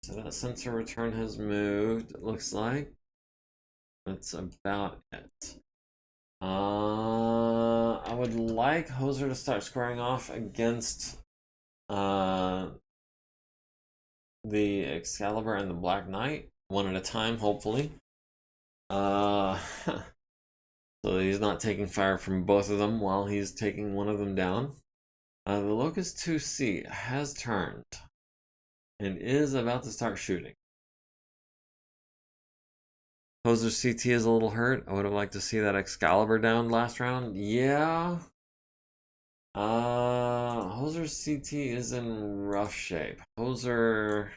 [SPEAKER 1] So that sensor return has moved, it looks like. That's about it. I would like Hoser to start squaring off against the Excalibur and the Black Knight, one at a time, hopefully. So that he's not taking fire from both of them while he's taking one of them down. The Locust 2C has turned and is about to start shooting. Hoser's CT is a little hurt. I would have liked to see that Excalibur down last round. Yeah. Hoser's CT is in rough shape. Hoser's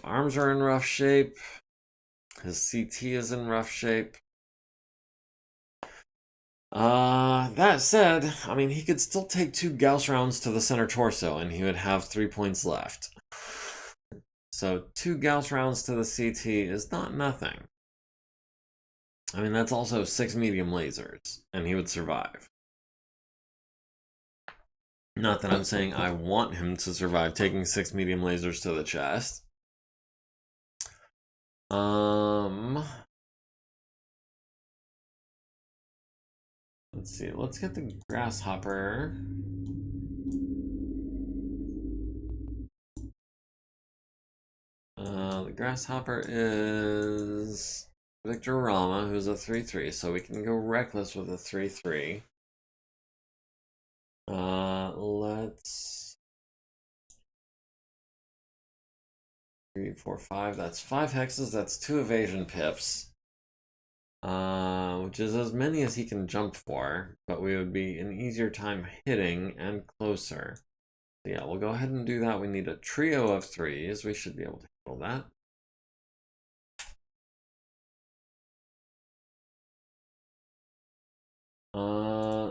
[SPEAKER 1] arms are in rough shape. His CT is in rough shape. That said, I mean, he could still take 2 Gauss rounds to the center torso and he would have 3 points left. So 2 Gauss rounds to the CT is not nothing. I mean, that's also 6 medium lasers, and he would survive. Not that I'm saying I want him to survive taking 6 medium lasers to the chest. Let's see, let's get the Grasshopper. The Grasshopper is Victor Rama, who's a 3-3, so we can go reckless with a 3-3. Let's 3, 4, 5. That's 5 hexes. That's 2 evasion pips, which is as many as he can jump for, but we would be an easier time hitting and closer. So yeah, we'll go ahead and do that. We need a trio of 3s. We should be able to handle that.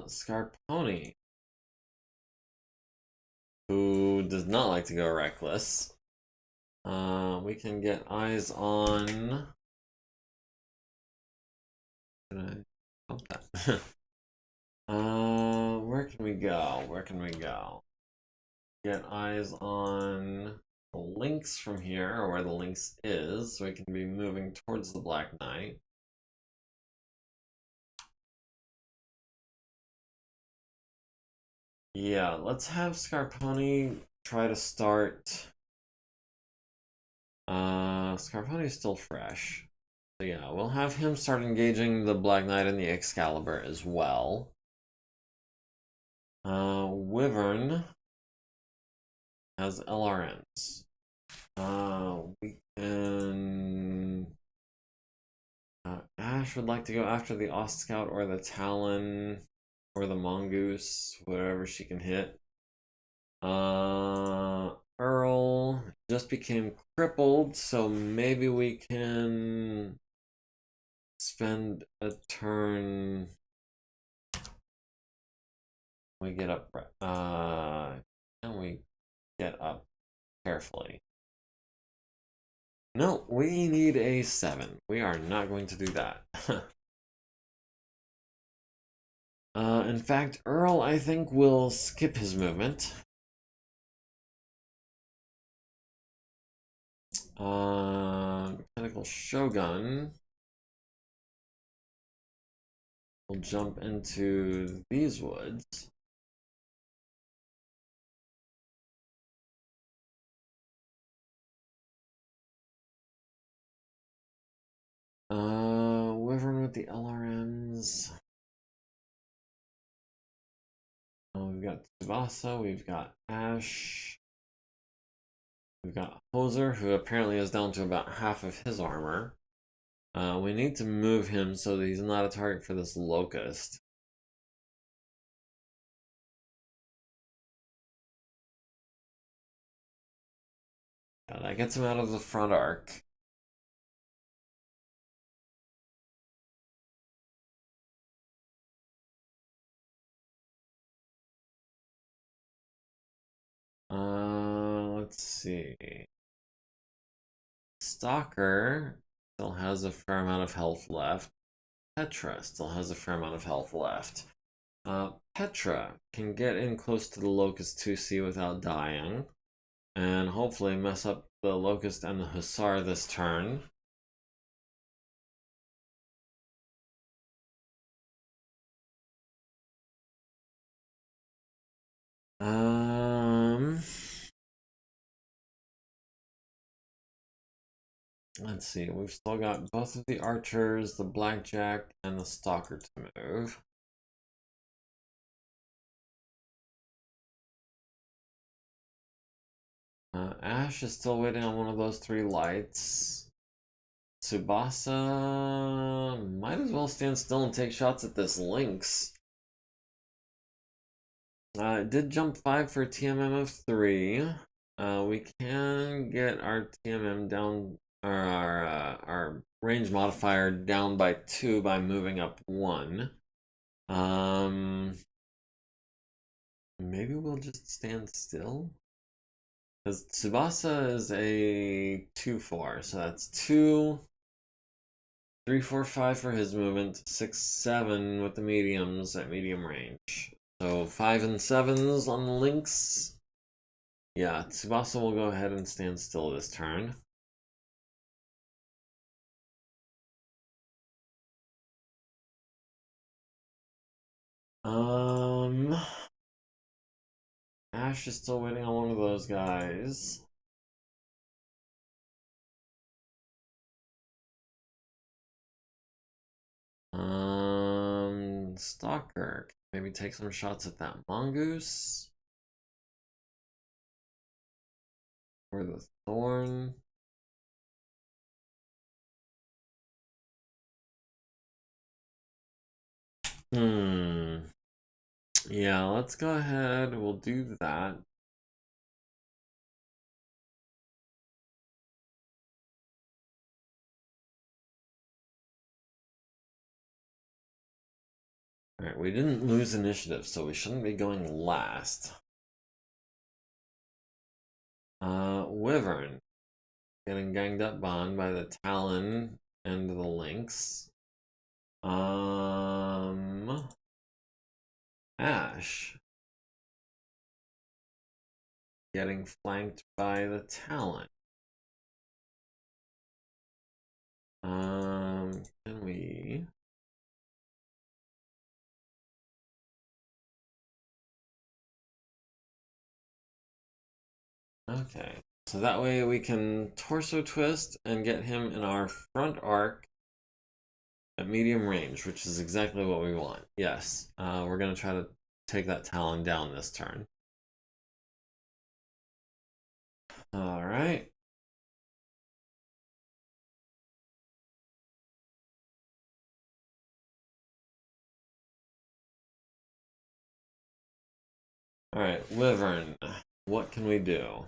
[SPEAKER 1] Scarponi, who does not like to go reckless. We can get eyes on. Can I help that? Where can we go? Where can we go? Get eyes on the Lynx from here, or where the Lynx is, so we can be moving towards the Black Knight. Yeah, let's have Scarponi try to start. Scarponi's still fresh. So yeah, we'll have him start engaging the Black Knight and the Excalibur as well. Wyvern has LRMs. We can... Ash would like to go after the Ost Scout or the Talon or the Mongoose, whatever she can hit. Earl just became crippled, so maybe we can spend a turn. We get up. Can we get up carefully? No, we need a 7. We are not going to do that. In fact, Earl, I think, will skip his movement. Mechanical Shogun will jump into these woods. Wyvern with the LRMs. We've got Tsubasa, we've got Ash. We've got Hoser, who apparently is down to about half of his armor. We need to move him so that he's not a target for this Locust. Yeah, that gets him out of the front arc. Let's see. Stalker still has a fair amount of health left. Petra still has a fair amount of health left. Petra can get in close to the Locust 2C without dying, and hopefully mess up the Locust and the Hussar this turn. Let's see, we've still got both of the archers, the blackjack, and the stalker to move. Ash is still waiting on one of those 3 lights. Tsubasa might as well stand still and take shots at this Lynx. It did jump 5 for a TMM of 3. We can get our TMM down, or our range modifier down by 2 by moving up 1. Maybe we'll just stand still? Because Tsubasa is a 2-4, so that's 2, 3, 4, 5 for his movement, 6, 7 with the mediums at medium range. So 5 and 7s on the Lynx. Yeah, Tsubasa will go ahead and stand still this turn. Ash is still waiting on one of those guys. Stalker. Maybe take some shots at that Mongoose. Or the Thorn. Yeah, let's go ahead. We'll do that. Alright, we didn't lose initiative, so we shouldn't be going last. Wyvern. Getting ganged up on by the Talon and the Lynx. Ash. Getting flanked by the Talon. Can we... Okay, so that way we can torso twist and get him in our front arc at medium range, which is exactly what we want. Yes, we're going to try to take that Talon down this turn. All right. All right, Wyvern, what can we do?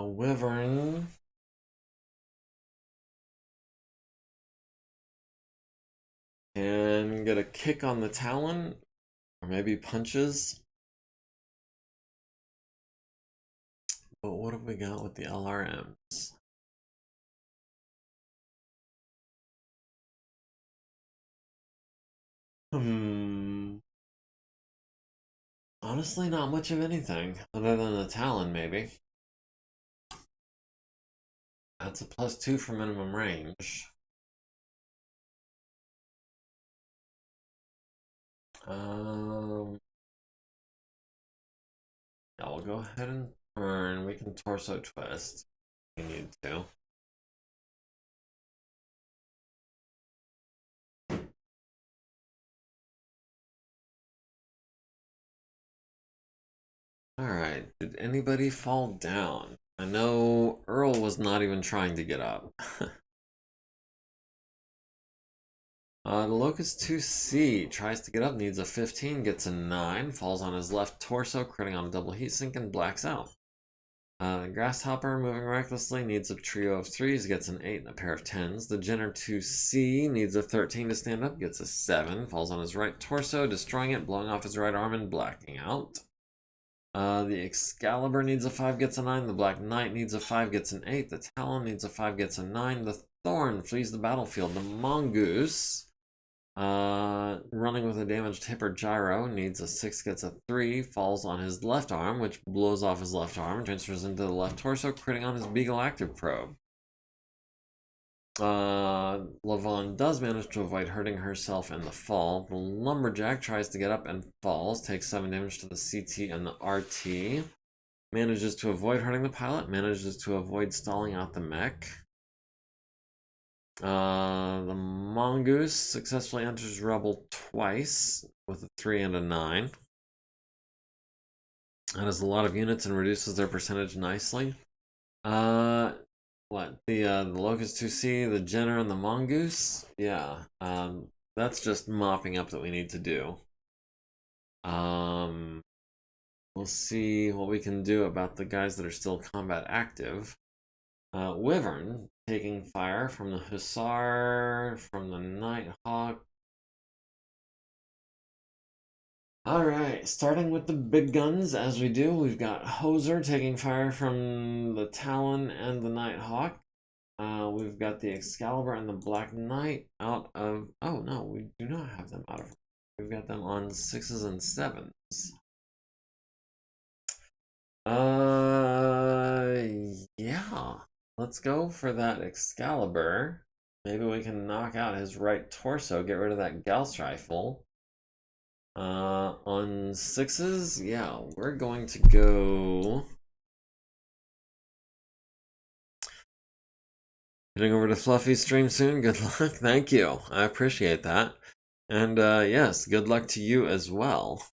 [SPEAKER 1] Wyvern. And get a kick on the Talon, or maybe punches. But what have we got with the LRMs? Honestly, not much of anything, other than the Talon, maybe. That's a +2 for minimum range. Yeah, we'll go ahead and turn. We can torso twist if we need to. Alright, did anybody fall down? I know Earl was not even trying to get up. The Locust 2C tries to get up, needs a 15, gets a 9, falls on his left torso, critting on a double heatsink, and blacks out. Grasshopper, moving recklessly, needs a trio of 3s, gets an 8 and a pair of 10s. The Jenner 2C needs a 13 to stand up, gets a 7, falls on his right torso, destroying it, blowing off his right arm, and blacking out. The Excalibur needs a 5, gets a 9. The Black Knight needs a 5, gets an 8. The Talon needs a 5, gets a 9. The Thorn flees the battlefield. The Mongoose, running with a damaged hip or gyro, needs a 6, gets a 3, falls on his left arm, which blows off his left arm, transfers into the left torso, critting on his Beagle Active Probe. Lavon does manage to avoid hurting herself in the fall. The Lumberjack tries to get up and falls, takes 7 damage to the CT and the RT. Manages to avoid hurting the pilot, manages to avoid stalling out the mech. The Mongoose successfully enters Rebel twice with a 3 and a 9. That is a lot of units and reduces their percentage nicely. What? The Locust 2C, the Jenner, and the Mongoose? Yeah. That's just mopping up that we need to do. We'll see what we can do about the guys that are still combat active. Wyvern taking fire from the Hussar, from the Nighthawk. Alright, starting with the big guns as we do, we've got Hoser taking fire from the Talon and the Nighthawk. We've got the Excalibur and the Black Knight out of... Oh, no, we do not have them out of... We've got them on 6s and 7s. Yeah. Let's go for that Excalibur. Maybe we can knock out his right torso, get rid of that Gauss rifle. On 6s, yeah, we're going to go... Heading over to Fluffy's stream soon. Good luck. Thank you. I appreciate that. And yes, good luck to you as well.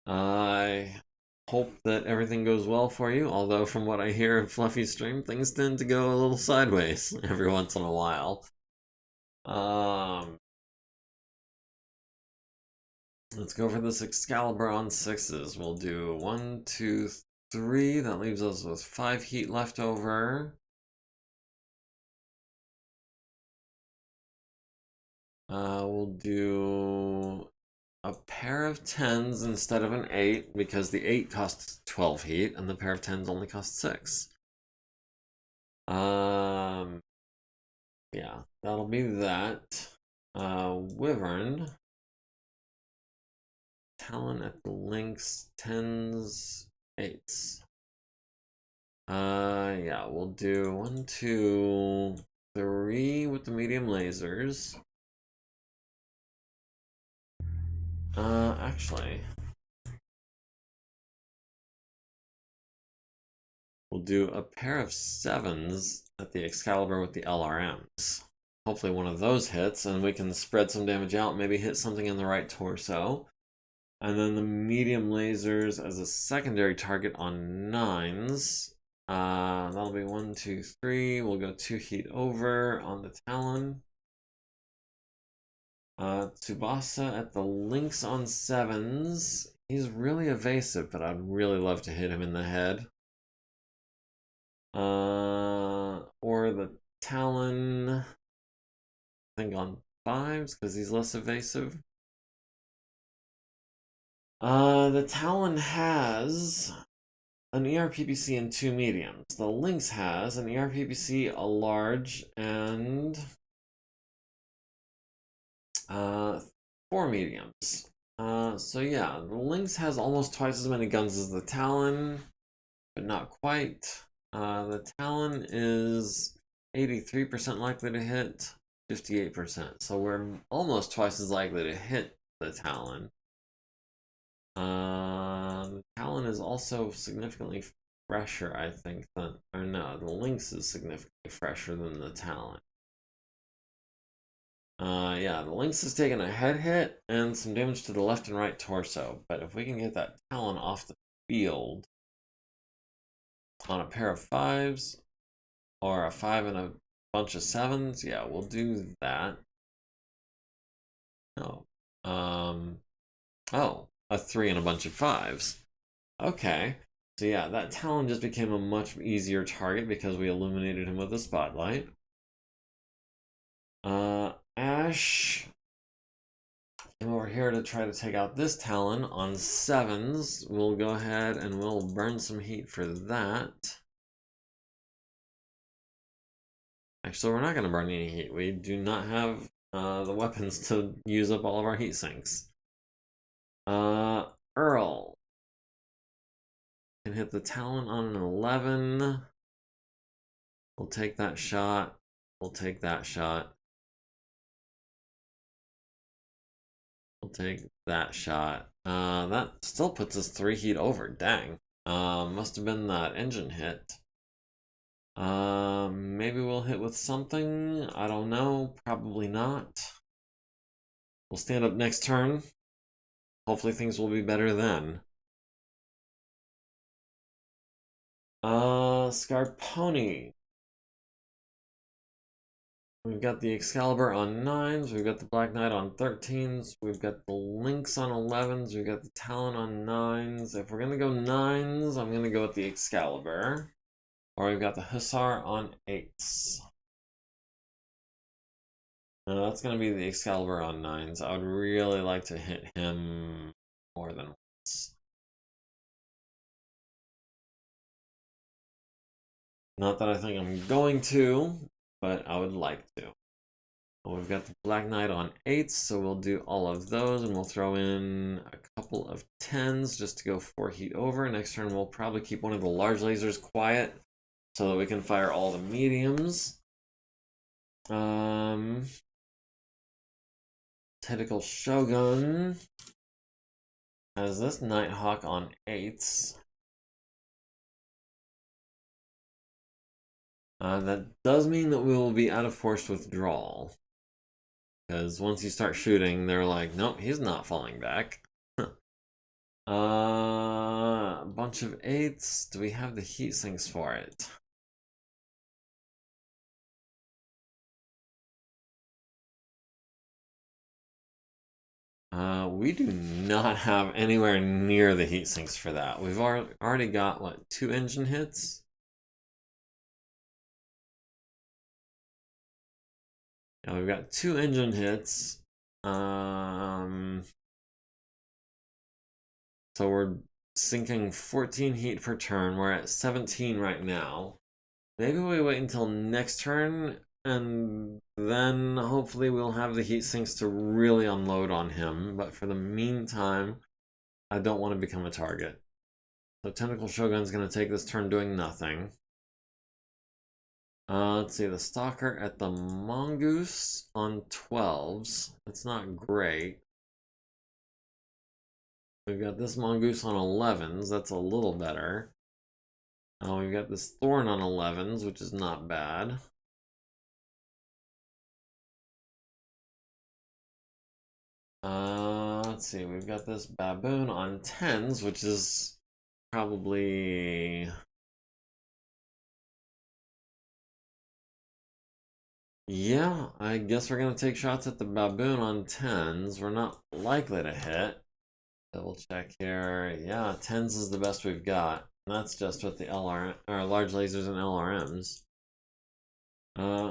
[SPEAKER 1] I hope that everything goes well for you, although from what I hear of Fluffy's stream, things tend to go a little sideways every once in a while. Let's go for this Excalibur on 6s. We'll do 1, 2, 3. That leaves us with 5 heat left over. We'll do a pair of 10s instead of an 8 because the 8 costs 12 heat and the pair of 10s only costs 6. Yeah, that'll be that. Wyvern. Talon at the links, 10s, 8s. Yeah, we'll do 1, 2, 3 with the medium lasers. Actually, we'll do a pair of 7s at the Excalibur with the LRMs. Hopefully one of those hits, and we can spread some damage out, maybe hit something in the right torso. And then the medium lasers as a secondary target on 9s. That'll be 1, 2, 3. We'll go 2 heat over on the Talon. Tsubasa at the links on 7s. He's really evasive, but I'd really love to hit him in the head. Or the Talon, I think on 5s, because he's less evasive. The Talon has an ERPPC and 2 mediums. The Lynx has an ERPPC, a large, and 4 mediums. So yeah, the Lynx has almost twice as many guns as the Talon, but not quite. The Talon is 83% likely to hit, 58%. So we're almost twice as likely to hit the Talon. The Talon is also significantly fresher, I think, than, or no, the Lynx is significantly fresher than the Talon. Yeah, the Lynx has taken a head hit and some damage to the left and right torso, but if we can get that Talon off the field on a pair of 5s, or a 5 and a bunch of 7s, yeah, we'll do that. No. Oh, a 3 and a bunch of 5s. Okay. So yeah, that Talon just became a much easier target because we illuminated him with a spotlight. Ash came over here to try to take out this Talon on 7s. We'll go ahead and we'll burn some heat for that. Actually, we're not going to burn any heat. We do not have the weapons to use up all of our heat sinks. Earl can hit the Talon on an 11. We'll take that shot. We'll take that shot. We'll take that shot. That still puts us 3 heat over. Dang. Must have been that engine hit. Maybe we'll hit with something. I don't know. Probably not. We'll stand up next turn. Hopefully things will be better then. Scarponi. We've got the Excalibur on 9s, we've got the Black Knight on 13s, we've got the Lynx on 11s, we've got the Talon on 9s. If we're gonna go 9s, I'm gonna go with the Excalibur. Or we've got the Hussar on 8s. No, that's gonna be the Excalibur on 9s. I would really like to hit him more than once. Not that I think I'm going to, but I would like to. We've got the Black Knight on 8s, so we'll do all of those, and we'll throw in a couple of 10s just to go 4 heat over. Next turn, we'll probably keep one of the large lasers quiet so that we can fire all the mediums. Tentacle Shogun has this Nighthawk on 8s. That does mean that we will be out of forced withdrawal. Because once you start shooting, they're like, nope, he's not falling back. A bunch of 8s. Do we have the heat sinks for it? We do not have anywhere near the heat sinks for that. We've already got, what, 2 engine hits? Yeah, we've got 2 engine hits. So we're sinking 14 heat per turn. We're at 17 right now. Maybe we wait until next turn, and then hopefully we'll have the heat sinks to really unload on him. But for the meantime, I don't want to become a target. So Tentacle Shogun's going to take this turn doing nothing. Let's see, the Stalker at the Mongoose on 12s. That's not great. We've got this Mongoose on 11s. That's a little better. We've got this Thorn on 11s, which is not bad. Let's see, we've got this Baboon on 10s, which is probably... Yeah, I guess we're going to take shots at the Baboon on 10s. We're not likely to hit. Double check here. Yeah, 10s is the best we've got. And that's just with the LR or large lasers and LRMs.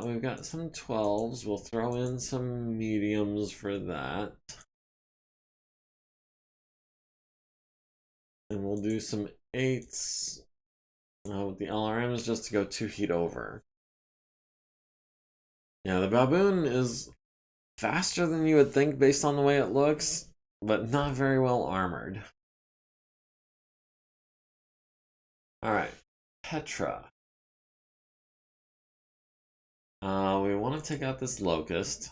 [SPEAKER 1] We've got some 12s. We'll throw in some mediums for that. And we'll do some 8s with the LRMs just to go 2 heat over. Yeah, the Baboon is faster than you would think based on the way it looks, but not very well armored. Alright, Petra. We want to take out this Locust.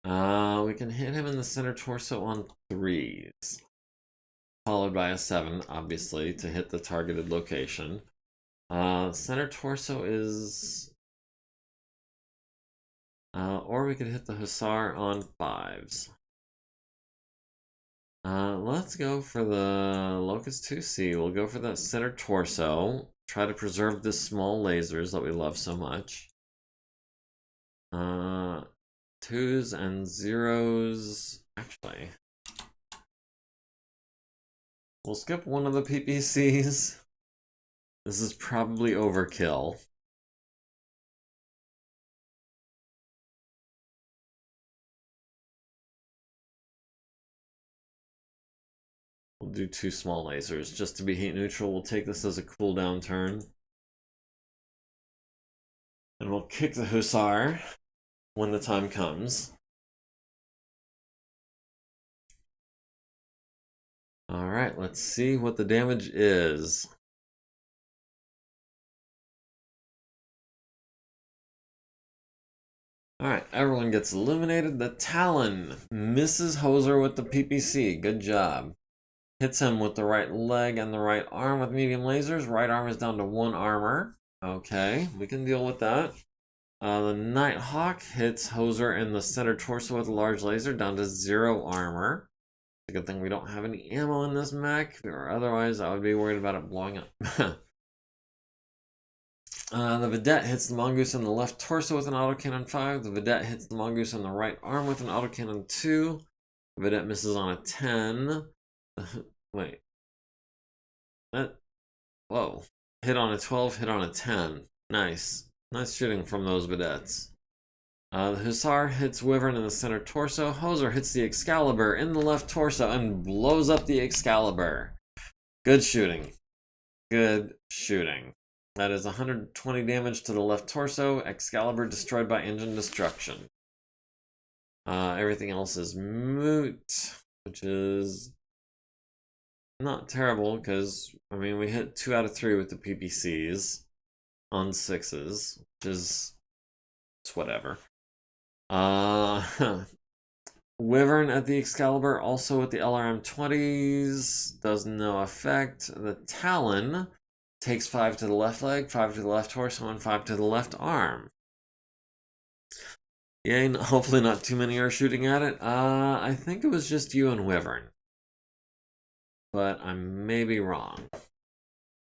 [SPEAKER 1] We can hit him in the center torso on 3s. Followed by a 7, obviously, to hit the targeted location. Center torso is... or we could hit the Hussar on 5s. Let's go for the Locust 2C. We'll go for that center torso. Try to preserve the small lasers that we love so much. 2s and 0s. Actually, we'll skip one of the PPCs. This is probably overkill. We'll do 2 small lasers just to be heat neutral. We'll take this as a cooldown turn. And we'll kick the Hussar when the time comes. Alright, let's see what the damage is. Alright, everyone gets eliminated. The Talon misses Hoser with the PPC. Good job. Hits him with the right leg and the right arm with medium lasers. Right arm is down to 1 armor. Okay, we can deal with that. The Nighthawk hits Hoser in the center torso with a large laser, down to 0 armor. It's a good thing we don't have any ammo in this mech, or otherwise I would be worried about it blowing up. The Vedette hits the Mongoose in the left torso with an autocannon 5. The Vedette hits the Mongoose in the right arm with an autocannon 2. The Vedette misses on a 10. Wait. Whoa. Hit on a 12, hit on a 10. Nice. Nice shooting from those Vedettes. The Hussar hits Wyvern in the center torso. Hoser hits the Excalibur in the left torso and blows up the Excalibur. Good shooting. Good shooting. That is 120 damage to the left torso. Excalibur destroyed by engine destruction. Everything else is moot, which is not terrible because, I mean, we hit 2 out of 3 with the PPCs on 6s, which is, it's whatever. Wyvern at the Excalibur, also with the LRM 20s, does no effect. The Talon takes 5 to the left leg, 5 to the left torso, and 5 to the left arm. Yay, hopefully not too many are shooting at it. I think it was just you and Wyvern. But I may be wrong.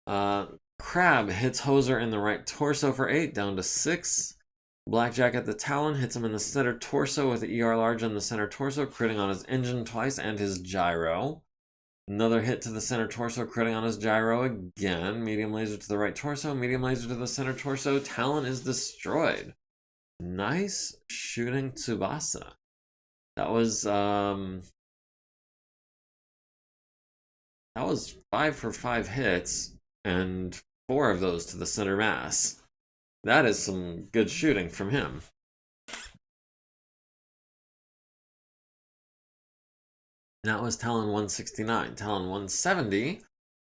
[SPEAKER 1] Crab hits Hoser in the right torso for 8, down to 6. Blackjack at the Talon hits him in the center torso with the ER large in the center torso, critting on his engine twice and his gyro. Another hit to the center torso, critting on his gyro again. Medium laser to the right torso, medium laser to the center torso. Talon is destroyed. Nice shooting, Tsubasa. That was 5 for 5 hits, and 4 of those to the center mass. That is some good shooting from him. That was Talon 169. Talon 170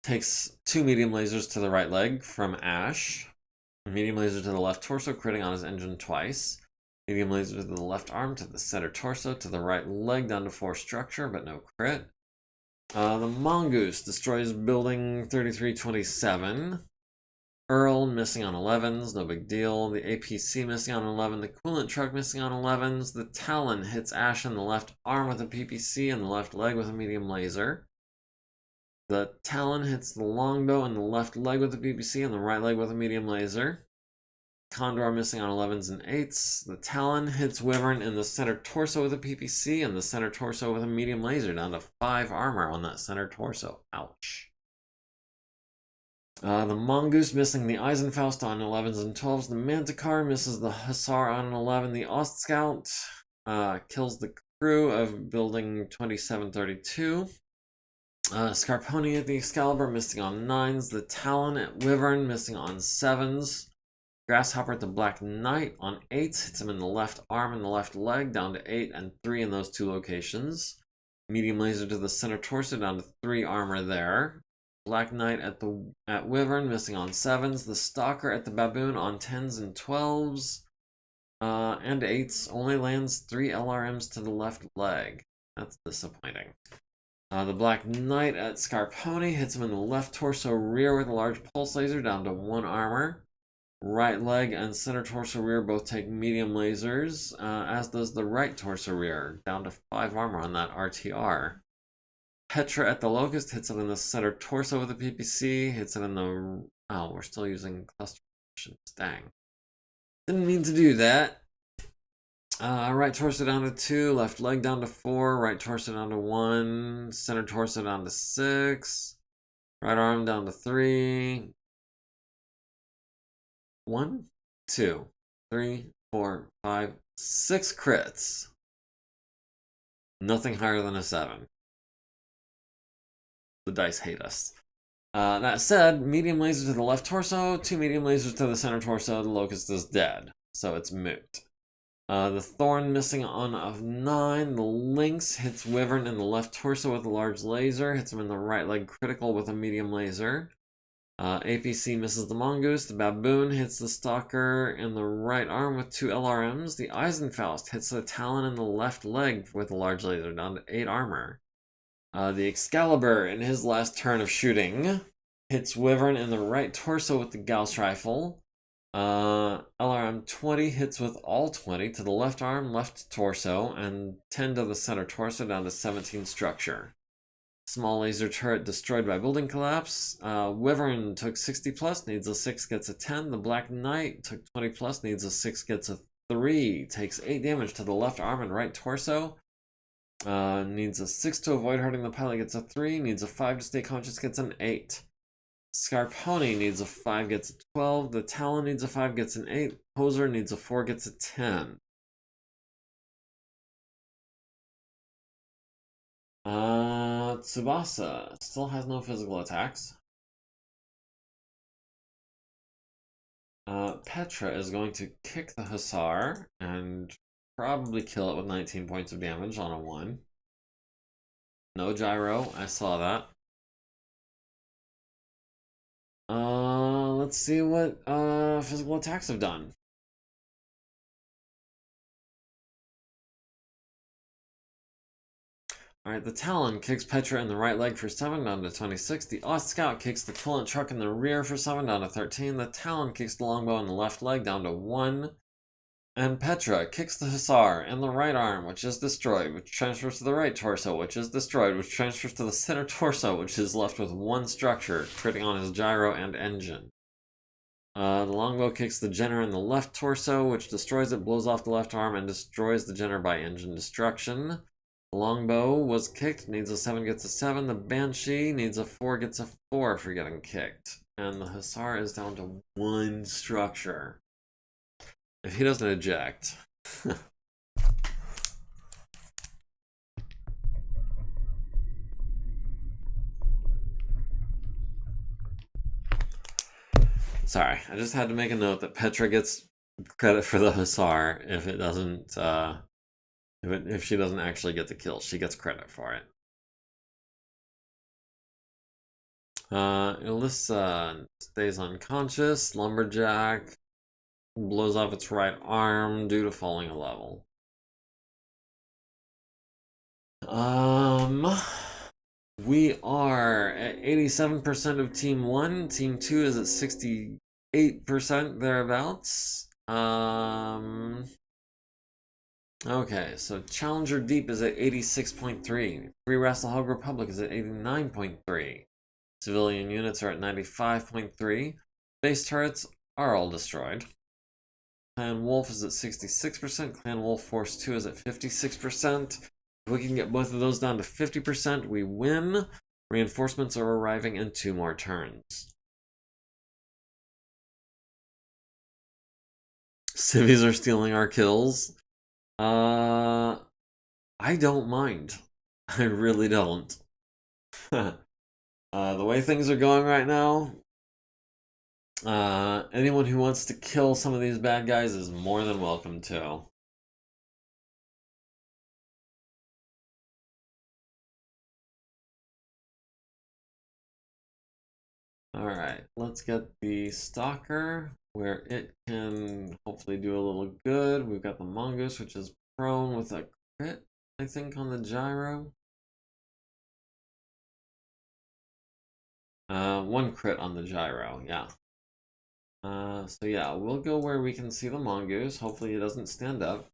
[SPEAKER 1] takes 2 medium lasers to the right leg from Ash. Medium laser to the left torso, critting on his engine twice. Medium laser to the left arm, to the center torso, to the right leg, down to 4 structure, but no crit. The Mongoose destroys building 3327. Earl missing on 11s, no big deal. The APC missing on 11. The coolant truck missing on 11s. The Talon hits Ash in the left arm with a PPC and the left leg with a medium laser. The Talon hits the longbow in the left leg with a PPC and the right leg with a medium laser. Condor missing on 11s and 8s. The Talon hits Wyvern in the center torso with a PPC and the center torso with a medium laser, down to 5 armor on that center torso. Ouch. The Mongoose missing the Eisenfaust on 11s and 12s. The Manticar misses the Hussar on an 11. The Ostscout kills the crew of building 2732. Scarponi at the Excalibur missing on 9s. The Talon at Wyvern missing on 7s. Grasshopper at the Black Knight on 8s. Hits him in the left arm and the left leg, down to 8 and 3 in those 2 locations. Medium laser to the center torso, down to 3 armor there. Black Knight at Wyvern missing on 7s. The Stalker at the Baboon on 10s and 12s. And 8s. Only lands 3 LRMs to the left leg. That's disappointing. The Black Knight at Scarponi hits him in the left torso rear with a large pulse laser, down to 1 armor. Right leg and center torso rear both take medium lasers, as does the right torso rear, down to 5 armor on that RTR. Petra at the Locust hits it in the center torso with a PPC, hits it in the... Oh, we're still using cluster positions. Dang. Didn't mean to do that. Right torso down to 2, left leg down to 4, right torso down to 1, center torso down to 6, right arm down to 3. 1, 2, 3, 4, 5, 6 crits. Nothing higher than a 7. The dice hate us. That said, medium laser to the left torso, 2 medium lasers to the center torso, the Locust is dead, so it's moot. The Thorn missing on a 9, the Lynx hits Wyvern in the left torso with a large laser, hits him in the right leg critical with a medium laser. APC misses the Mongoose, the Baboon hits the Stalker in the right arm with 2 LRMs, the Eisenfaust hits the Talon in the left leg with a large laser, down to 8 armor. The Excalibur, in his last turn of shooting, hits Wyvern in the right torso with the Gauss rifle. LRM 20 hits with all 20 to the left arm, left torso, and 10 to the center torso, down to 17 structure. Small laser turret destroyed by building collapse. Wyvern took 60 plus, needs a 6, gets a 10. The Black Knight took 20 plus, needs a 6, gets a 3. Takes 8 damage to the left arm and right torso. Needs a 6 to avoid hurting the pilot, gets a 3. Needs a 5 to stay conscious, gets an 8. Scarponi needs a 5, gets a 12. The Talon needs a 5, gets an 8. Poser needs a 4, gets a 10. Tsubasa still has no physical attacks. Petra is going to kick the Hussar and probably kill it with 19 points of damage on a 1. No gyro, I saw that. Let's see what physical attacks have done. Alright, the Talon kicks Petra in the right leg for 7, down to 26. The Ostscout kicks the coolant truck in the rear for 7, down to 13. The Talon kicks the longbow in the left leg, down to 1. And Petra kicks the Hussar in the right arm, which is destroyed, which transfers to the right torso, which is destroyed, which transfers to the center torso, which is left with 1 structure, critting on his gyro and engine. The longbow kicks the Jenner in the left torso, which destroys it, blows off the left arm, and destroys the Jenner by engine destruction. The longbow was kicked, needs a 7, gets a 7. The Banshee needs a 4, gets a 4 for getting kicked. And the Hussar is down to 1 structure. If he doesn't eject. Sorry, I just had to make a note that Petra gets credit for the Hussar if it doesn't, if she doesn't actually get the kill. She gets credit for it. Alyssa stays unconscious. Lumberjack blows off its right arm due to falling a level. We are at 87% of Team 1. Team 2 is at 68% thereabouts. Okay, so Challenger Deep is at 86.3. Free Wrestle Hog Republic is at 89.3. Civilian units are at 95.3. Base turrets are all destroyed. Clan Wolf is at 66%. Clan Wolf Force 2 is at 56%. If we can get both of those down to 50%, we win. Reinforcements are arriving in 2 more turns. Civies are stealing our kills. I don't mind. I really don't. The way things are going right now, anyone who wants to kill some of these bad guys is more than welcome to. Alright, let's get the Stalker, where it can hopefully do a little good. We've got the Mongoose, which is prone with a crit, I think, on the gyro. 1 crit on the gyro, yeah. So yeah, we'll go where we can see the Mongoose. Hopefully he doesn't stand up.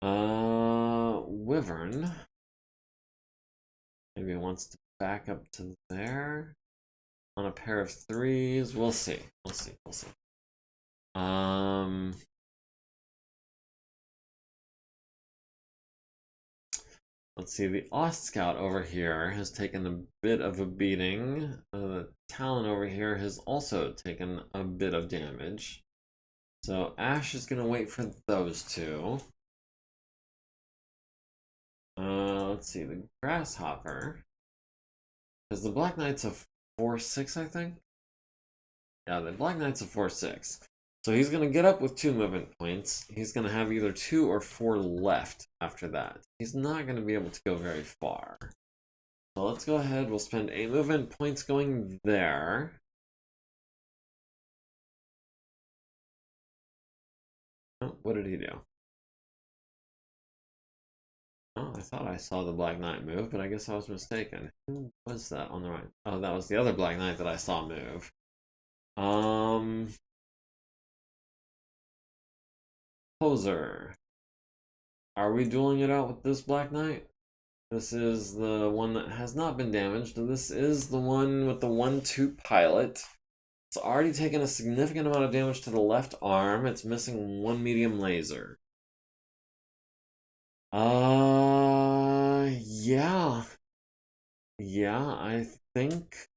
[SPEAKER 1] Wyvern. Maybe he wants to back up to there. On a pair of 3s. We'll see. We'll see. We'll see. Let's see, the Ost Scout over here has taken a bit of a beating. The Talon over here has also taken a bit of damage. So Ash is going to wait for those 2. Let's see, the Grasshopper. Because the Black Knight's a 4-6, I think? Yeah, the Black Knight's a 4-6. So he's going to get up with 2 movement points. He's going to have either 2 or 4 left after that. He's not going to be able to go very far. So let's go ahead. We'll spend 8 movement points going there. Oh, what did he do? Oh, I thought I saw the Black Knight move, but I guess I was mistaken. Who was that on the right? Oh, that was the other Black Knight that I saw move. Poser. Are we dueling it out with this Black Knight? This is the one that has not been damaged. This is the one with the 1-2 pilot. It's already taken a significant amount of damage to the left arm. It's missing 1 medium laser. Yeah. Yeah, I think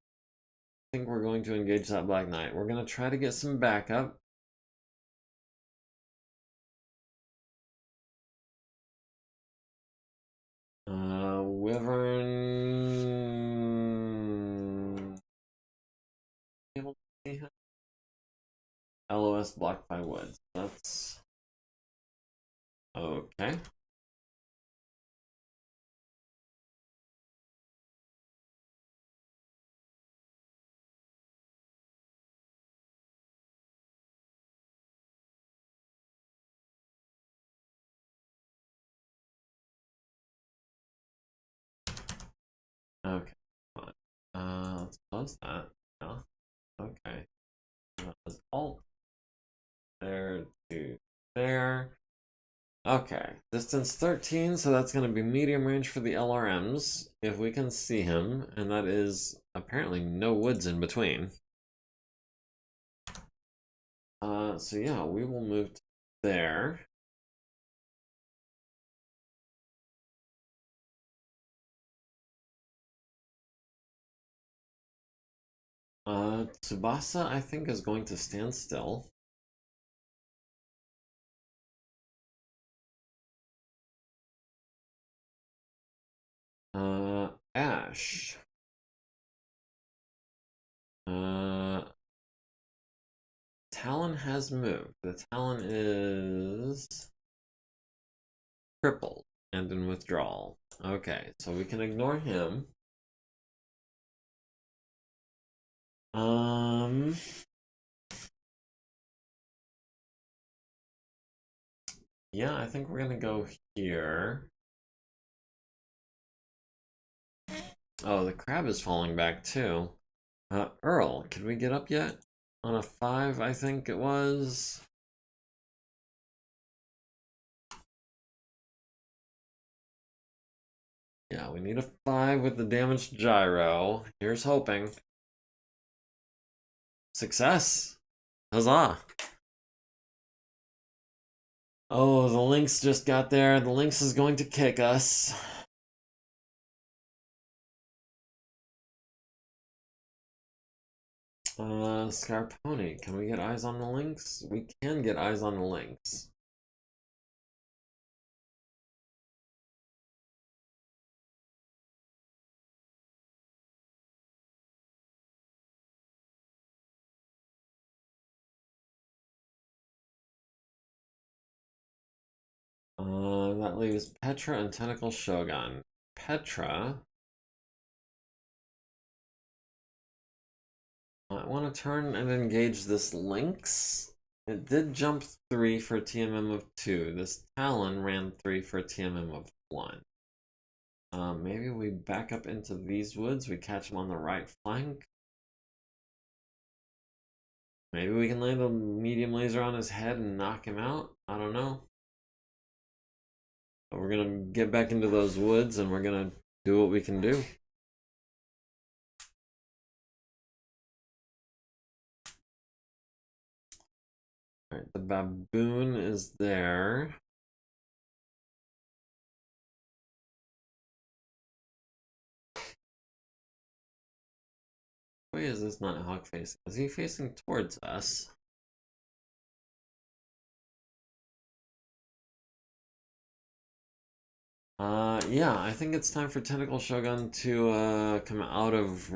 [SPEAKER 1] we're going to engage that Black Knight. We're going to try to get some backup. Wyvern. Able to see him? LOS blocked by woods. That's okay. Okay, fine. Let's close that. Yeah. Okay. Let's alt there to there. Okay, distance 13, so that's going to be medium range for the LRMs, if we can see him, and that is apparently no woods in between. So yeah, we will move to there. Tsubasa, I think, is going to stand still. Ash. Talon has moved. The Talon is crippled and in withdrawal. Okay, so we can ignore him. Yeah, I think we're gonna go here. Oh, the crab is falling back too. Earl, can we get up yet? On a 5, I think it was. Yeah, we need a 5 with the damaged gyro. Here's hoping. Success! Huzzah! Oh, the Lynx just got there. The Lynx is going to kick us. Scarponi, can we get eyes on the Lynx? We can get eyes on the Lynx. That leaves Petra and Tentacle Shogun. Petra, I want to turn and engage this Lynx. It did jump 3 for a TMM of 2. This Talon ran 3 for a TMM of 1. Maybe we back up into these woods. We catch him on the right flank. Maybe we can land a medium laser on his head and knock him out. I don't know. But we're gonna get back into those woods and we're gonna do what we can do. Alright, the baboon is there. Why is this Nighthawk facing? Is he facing towards us? Yeah, I think it's time for Tentacle Shogun to come out of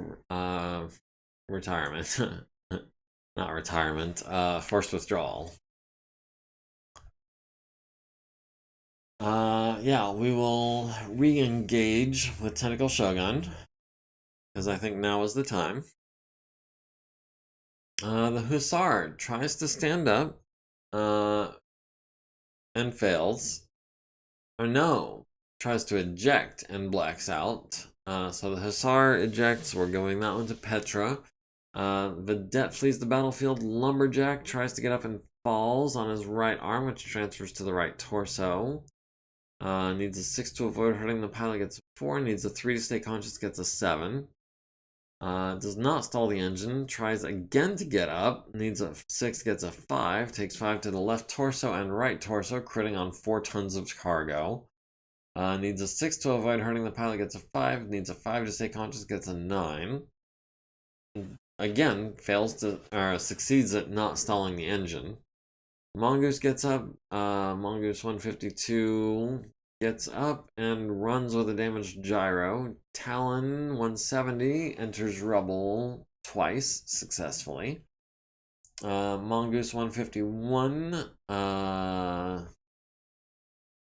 [SPEAKER 1] retirement. Not retirement, forced withdrawal. Yeah, we will re-engage with Tentacle Shogun, because I think now is the time. The Hussar tries to stand up, and fails. Or no, tries to eject and blacks out. So the Hussar ejects, we're going that one to Petra. Vedette flees the battlefield, Lumberjack tries to get up and falls on his right arm, which transfers to the right torso. Needs a 6 to avoid hurting the pilot, gets a 4. Needs a 3 to stay conscious, gets a 7. Does not stall the engine, tries again to get up, needs a 6, gets a 5, takes 5 to the left torso and right torso, critting on 4 tons of cargo. Needs a 6 to avoid hurting the pilot, gets a 5, needs a 5 to stay conscious, gets a 9. Again, fails to, or succeeds at not stalling the engine. Mongoose gets up, Mongoose 152 gets up and runs with a damaged gyro. Talon 170 enters rubble twice successfully. Mongoose 151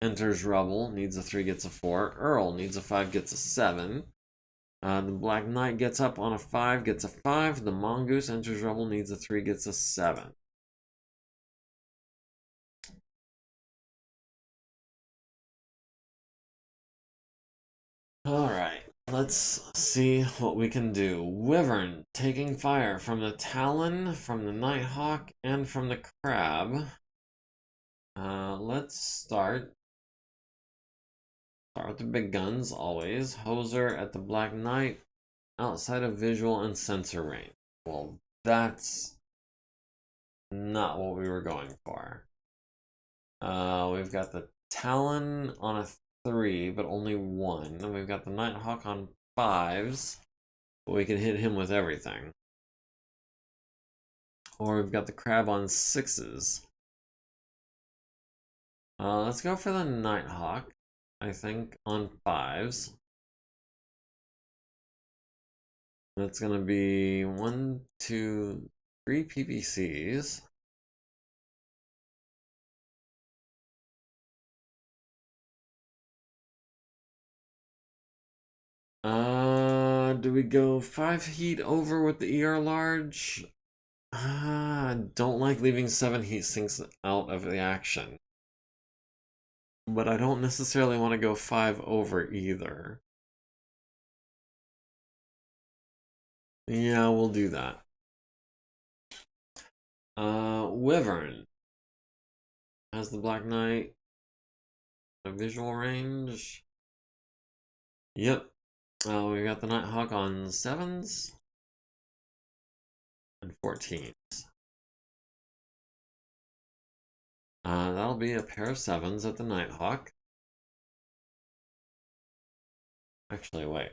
[SPEAKER 1] enters rubble, needs a 3, gets a 4. Earl needs a 5, gets a 7. The Black Knight gets up on a 5, gets a 5. The Mongoose enters rubble, needs a 3, gets a 7. Alright, let's see what we can do. Wyvern taking fire from the Talon, from the Nighthawk, and from the Crab. Let's start with the big guns, always. Hoser at the Black Knight, outside of visual and sensor range. Well, that's not what we were going for. We've got the Talon on a 3, but only 1. And we've got the Nighthawk on 5s, but we can hit him with everything. Or we've got the Crab on 6s. Let's go for the Nighthawk, I think, on 5s. That's gonna be 1, 2, 3 PPCs. Do we go 5 heat over with the ER large? Don't like leaving 7 heat sinks out of the action. But I don't necessarily want to go 5 over either. Yeah, we'll do that. Wyvern has the Black Knight a visual range. Yep. We got the Nighthawk on 7s and 14s. That'll be a pair of 7s at the Nighthawk. Actually, wait.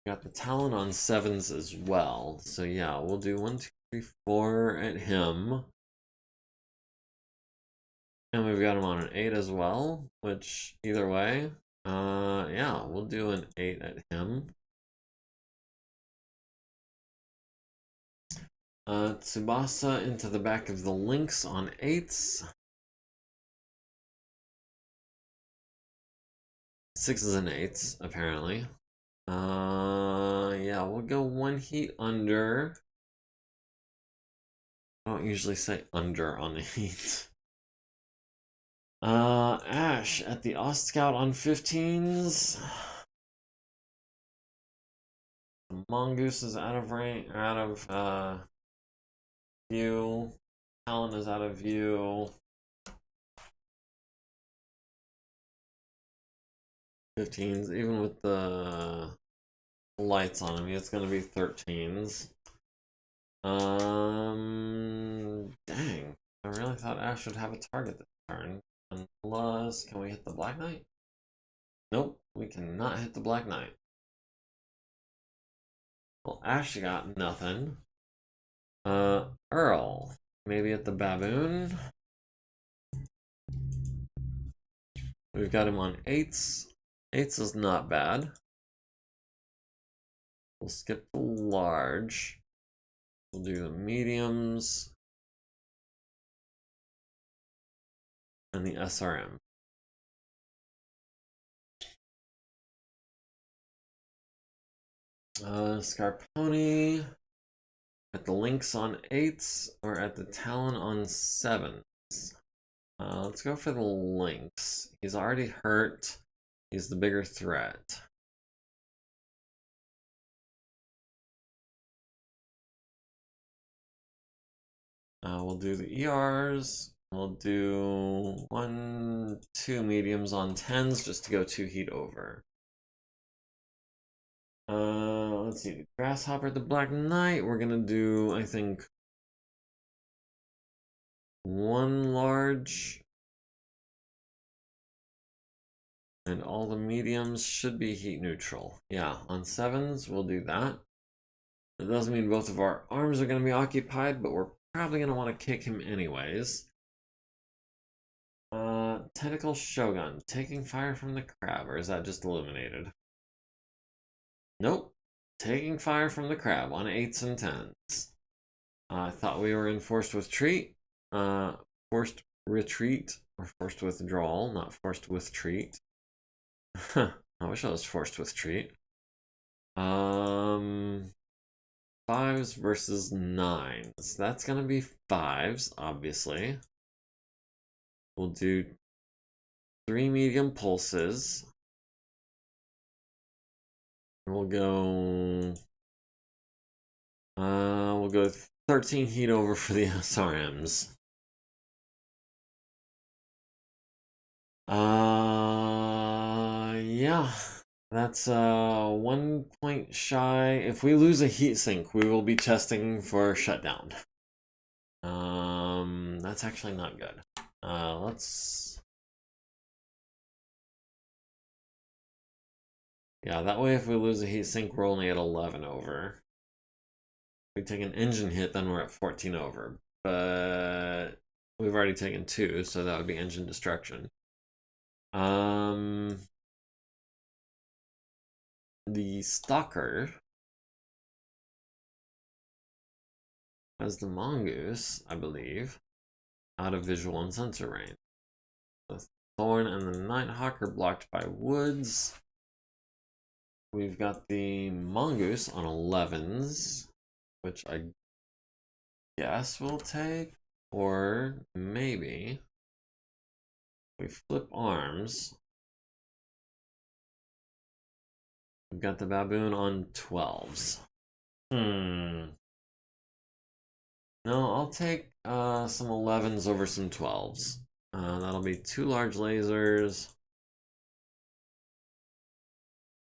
[SPEAKER 1] Got the Talon on 7s as well. So yeah, we'll do 1, 2, 3, 4 at him. And we've got him on an 8 as well, which either way, yeah, we'll do an 8 at him. Tsubasa into the back of the Lynx on 8s. 6s and 8s, apparently. Yeah, we'll go 1 heat under. I don't usually say under on the heat. Ash at the Ost Scout on 15s. The Mongoose is out of range, out of view. Talon is out of view. 15s, even with the lights on him, it's gonna be 13s. Dang. I really thought Ash would have a target this turn. Unless, can we hit the Black Knight? Nope, we cannot hit the Black Knight. Well, Ash got nothing. Earl. Maybe at the Baboon. We've got him on 8s. 8s is not bad. We'll skip the large. We'll do the mediums. And the SRM. Scarponi at the Lynx on 8s or at the Talon on 7s. Let's go for the Lynx. He's already hurt. He's the bigger threat. We'll do the ERs. We'll do 1, 2 mediums on 10s just to go 2 heat over. Let's see. Grasshopper, the Black Knight. We're gonna do, I think, 1 large. And all the mediums should be heat neutral. Yeah, on 7s, we'll do that. That doesn't mean both of our arms are going to be occupied, but we're probably going to want to kick him anyways. Tentacle Shogun, taking fire from the crab, or is that just eliminated? Nope, taking fire from the crab on 8s and 10s. I thought we were in forced retreat, or forced withdrawal, not forced retreat. I wish I was forced retreat. 5s versus 9s. That's gonna be 5s, obviously. We'll do 3 medium pulses. We'll go 13 heat over for the SRMs. Yeah. That's 1 point shy. If we lose a heatsink, we will be testing for shutdown. That's actually not good. Let's... Yeah, that way if we lose a heatsink, we're only at 11 over. If we take an engine hit, then we're at 14 over. But we've already taken 2, so that would be engine destruction. The Stalker has the Mongoose, I believe, out of visual and sensor range. The Thorn and the Nighthawk are blocked by woods. We've got the Mongoose on 11s, which I guess we'll take, or maybe we flip arms. We've got the Baboon on 12s. No, I'll take some 11s over some 12s. That'll be 2 large lasers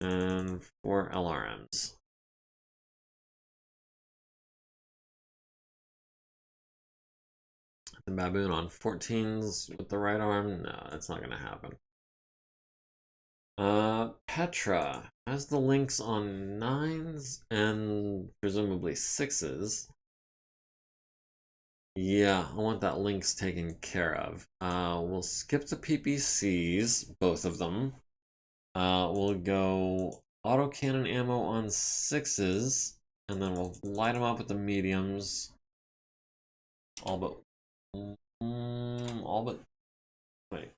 [SPEAKER 1] and 4 LRMs. The Baboon on 14s with the right arm? No, that's not gonna happen. Petra has the Lynx on 9s and presumably 6s. Yeah, I want that Lynx taken care of. We'll skip the PPCs, both of them. We'll go autocannon ammo on 6s, and then we'll light them up with the mediums. All but... Wait.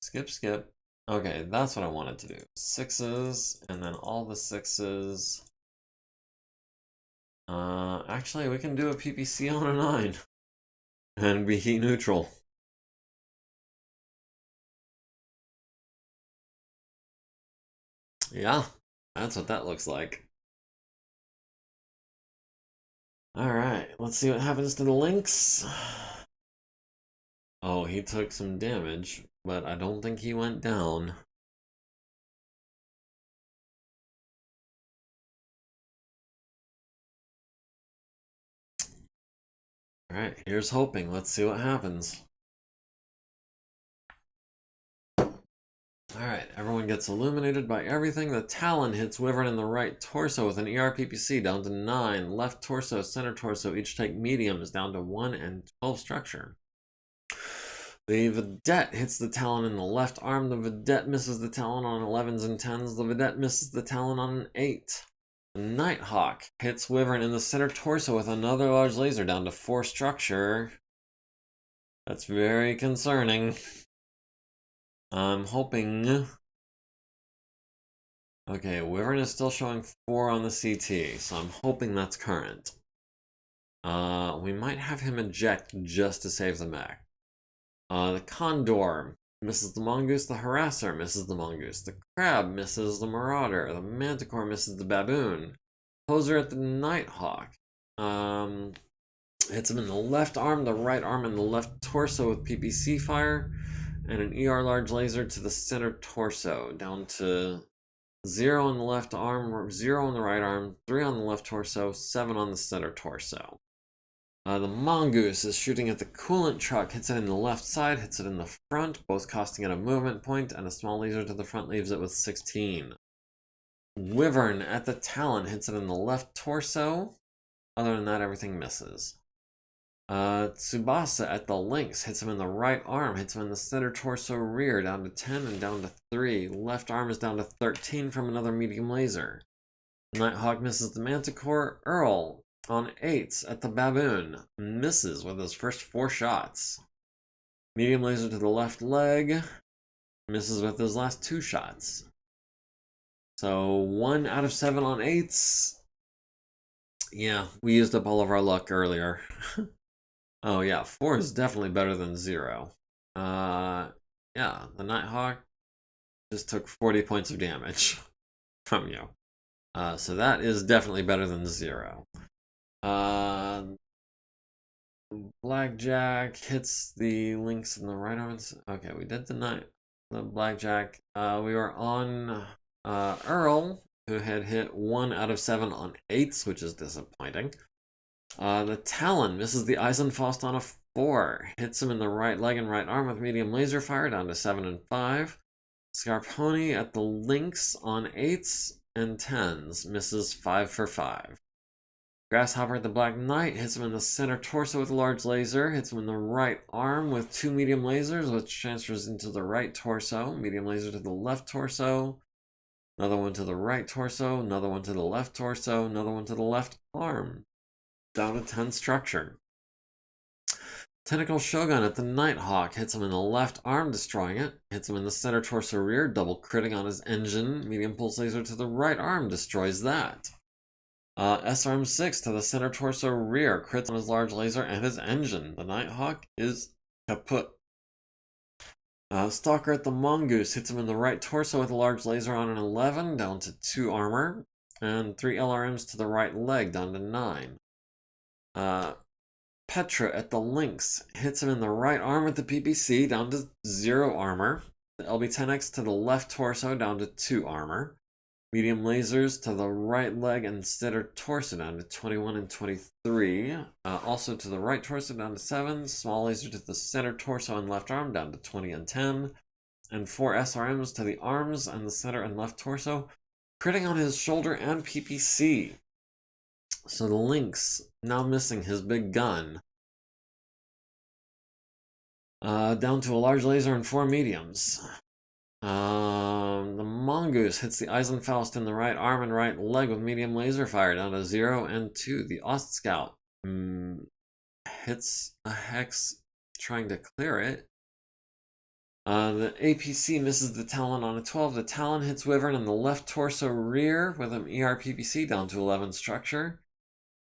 [SPEAKER 1] Skip. Okay, that's what I wanted to do. 6s, and then all the 6s. Actually, we can do a PPC on a 9. And be heat neutral. Yeah, that's what that looks like. Alright, let's see what happens to the Lynx. Oh, he took some damage, but I don't think he went down. Alright, here's hoping. Let's see what happens. Alright, everyone gets illuminated by everything. The Talon hits Wyvern in the right torso with an ER-PPC down to 9. Left torso, center torso each take mediums down to 1 and 12 structure. The Vedette hits the Talon in the left arm. The Vedette misses the Talon on 11s and 10s. The Vedette misses the Talon on an 8. The Nighthawk hits Wyvern in the center torso with another large laser down to 4 structure. That's very concerning. I'm hoping... Okay, Wyvern is still showing 4 on the CT, so I'm hoping that's current. We might have him eject just to save the mech. The Condor misses the Mongoose. The Harasser misses the Mongoose. The Crab misses the Marauder. The Manticore misses the Baboon. Poser at the Nighthawk. Hits him in the left arm, the right arm, and the left torso with PPC fire. And an ER large laser to the center torso. Down to 0 on the left arm, 0 on the right arm, 3 on the left torso, 7 on the center torso. The Mongoose is shooting at the coolant truck, hits it in the left side, hits it in the front, both costing it a movement point, and a small laser to the front leaves it with 16. Wyvern at the Talon hits it in the left torso. Other than that, everything misses. Tsubasa at the Lynx hits him in the right arm, hits him in the center torso rear, down to 10 and down to 3. Left arm is down to 13 from another medium laser. Nighthawk misses the Manticore. Earl on 8s at the Baboon misses with his first 4 shots. Medium laser to the left leg, misses with his last 2 shots. So 1 out of 7 on 8s. Yeah, we used up all of our luck earlier. Oh yeah, 4 is definitely better than 0. Yeah, the Nighthawk just took 40 points of damage from you. So that is definitely better than 0. Blackjack hits the links in the right arms. Okay, we did the Blackjack. We were on Earl, who had hit 1 out of 7 on 8s, which is disappointing. The Talon misses the Eisenfaust on a 4. Hits him in the right leg and right arm with medium laser fire down to 7 and 5. Scarponi at the links on 8s and 10s misses 5 for 5. Grasshopper at the Black Knight hits him in the center torso with a large laser. Hits him in the right arm with 2 medium lasers, which transfers into the right torso. Medium laser to the left torso. Another one to the right torso. Another one to the left torso. Another one to the left arm. Down to 10 structure. Tentacle Shogun at the Nighthawk hits him in the left arm, destroying it. Hits him in the center torso rear, double critting on his engine. Medium pulse laser to the right arm, destroys that. SRM6 to the center torso rear, crits on his large laser and his engine. The Nighthawk is kaput. Stalker at the Mongoose hits him in the right torso with a large laser on an 11, down to 2 armor. And 3 LRMs to the right leg, down to 9. Petra at the Lynx hits him in the right arm with the PPC, down to 0 armor. The LB-10X to the left torso, down to 2 armor. Medium lasers to the right leg and center torso, down to 21 and 23. Also to the right torso, down to 7. Small laser to the center torso and left arm, down to 20 and 10. And 4 SRMs to the arms and the center and left torso, critting on his shoulder and PPC. So the Lynx now missing his big gun. Down to a large laser and 4 mediums. The Mongoose hits the Eisenfaust in the right arm and right leg with medium laser fire, down to 0 and 2. The Ostscout hits a Hex trying to clear it. The APC misses the Talon on a 12. The Talon hits Wyvern in the left torso rear with an ER-PPC, down to 11 structure.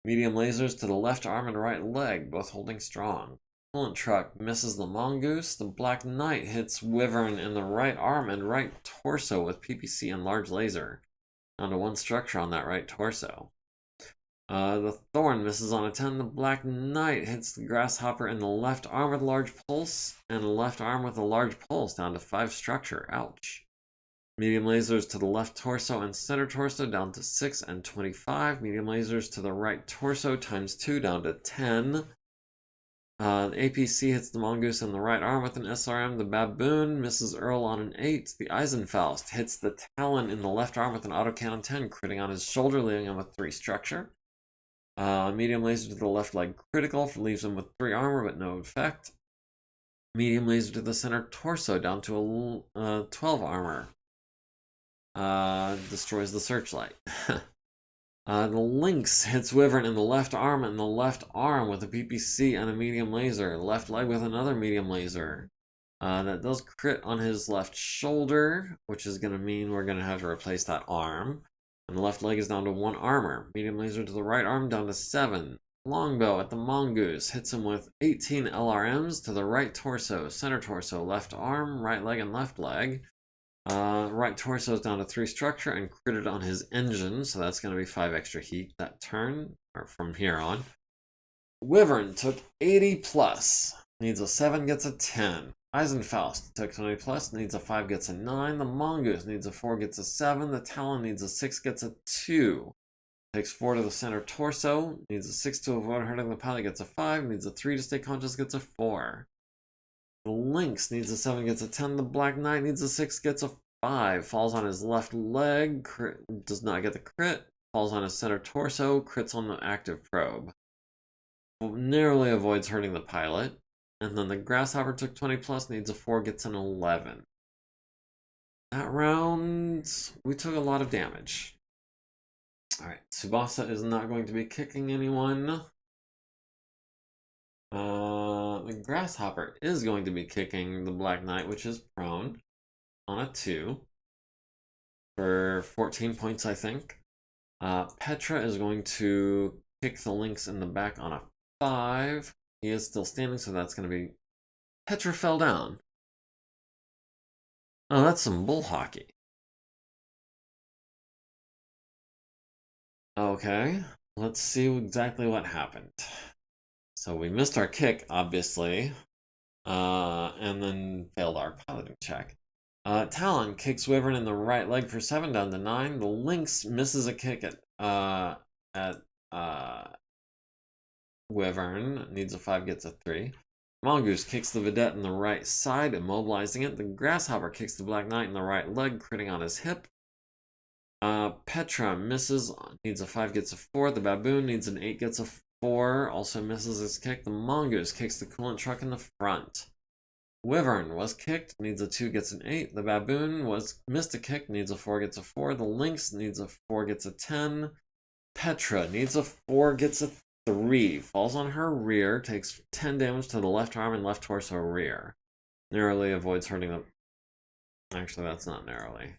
[SPEAKER 1] Medium lasers to the left arm and right leg, both holding strong. Bullet Truck misses the Mongoose. The Black Knight hits Wyvern in the right arm and right torso with PPC and large laser, down to 1 structure on that right torso. The Thorn misses on a 10. The Black Knight hits the Grasshopper in the left arm with a large pulse, and the left arm with a large pulse, down to 5 structure. Ouch. Medium lasers to the left torso and center torso, down to 6 and 25. Medium lasers to the right torso times 2, down to 10. The APC hits the Mongoose in the right arm with an SRM. The Baboon misses Earl on an 8. The Eisenfaust hits the Talon in the left arm with an autocannon 10, critting on his shoulder, leaving him with 3 structure. Medium laser to the left leg critical, leaves him with 3 armor but no effect. Medium laser to the center torso, down to a 12 armor. Destroys the Searchlight. The Lynx hits Wyvern in the left arm and the left arm with a PPC and a medium laser. Left leg with another medium laser. That does crit on his left shoulder, which is going to mean we're going to have to replace that arm. And the left leg is down to 1 armor. Medium laser to the right arm, down to 7. Longbow at the Mongoose hits him with 18 LRMs to the right torso, center torso, left arm, right leg, and left leg. Right torso is down to 3 structure and critted on his engine, so that's going to be 5 extra heat that turn, or from here on. Wyvern took 80 plus, needs a 7, gets a 10. Eisenfaust took 20 plus, needs a 5, gets a 9. The Mongoose needs a 4, gets a 7. The Talon needs a 6, gets a 2. Takes 4 to the center torso, needs a 6 to avoid hurting the pilot, gets a 5. Needs a 3 to stay conscious, gets a 4. The Lynx needs a 7, gets a 10. The Black Knight needs a 6, gets a 5. Falls on his left leg, does not get the crit. Falls on his center torso, crits on the active probe. Narrowly avoids hurting the pilot. And then the Grasshopper took 20 plus, needs a 4, gets an 11. That round, we took a lot of damage. Alright, Tsubasa is not going to be kicking anyone. The Grasshopper is going to be kicking the Black Knight, which is prone, on a 2 for 14 points, I think. Petra is going to kick the Lynx in the back on a 5. He is still standing, so that's going to be... Petra fell down. Oh, that's some bull hockey. Okay, let's see exactly what happened. So we missed our kick, obviously, and then failed our piloting check. Talon kicks Wyvern in the right leg for 7, down to 9. The Lynx misses a kick at Wyvern, needs a 5, gets a 3. Mongoose kicks the Vedette in the right side, immobilizing it. The Grasshopper kicks the Black Knight in the right leg, critting on his hip. Petra misses, needs a 5, gets a 4. The Baboon needs an 8, gets a 4, also misses his kick. The Mongoose kicks the coolant truck in the front. Wyvern was kicked, needs a 2, gets an 8. The Baboon missed a kick, needs a 4, gets a 4. The Lynx needs a 4, gets a 10. Petra needs a 4, gets a 3. Falls on her rear, takes 10 damage to the left arm and left torso rear. Narrowly avoids hurting the... Actually, that's not narrowly.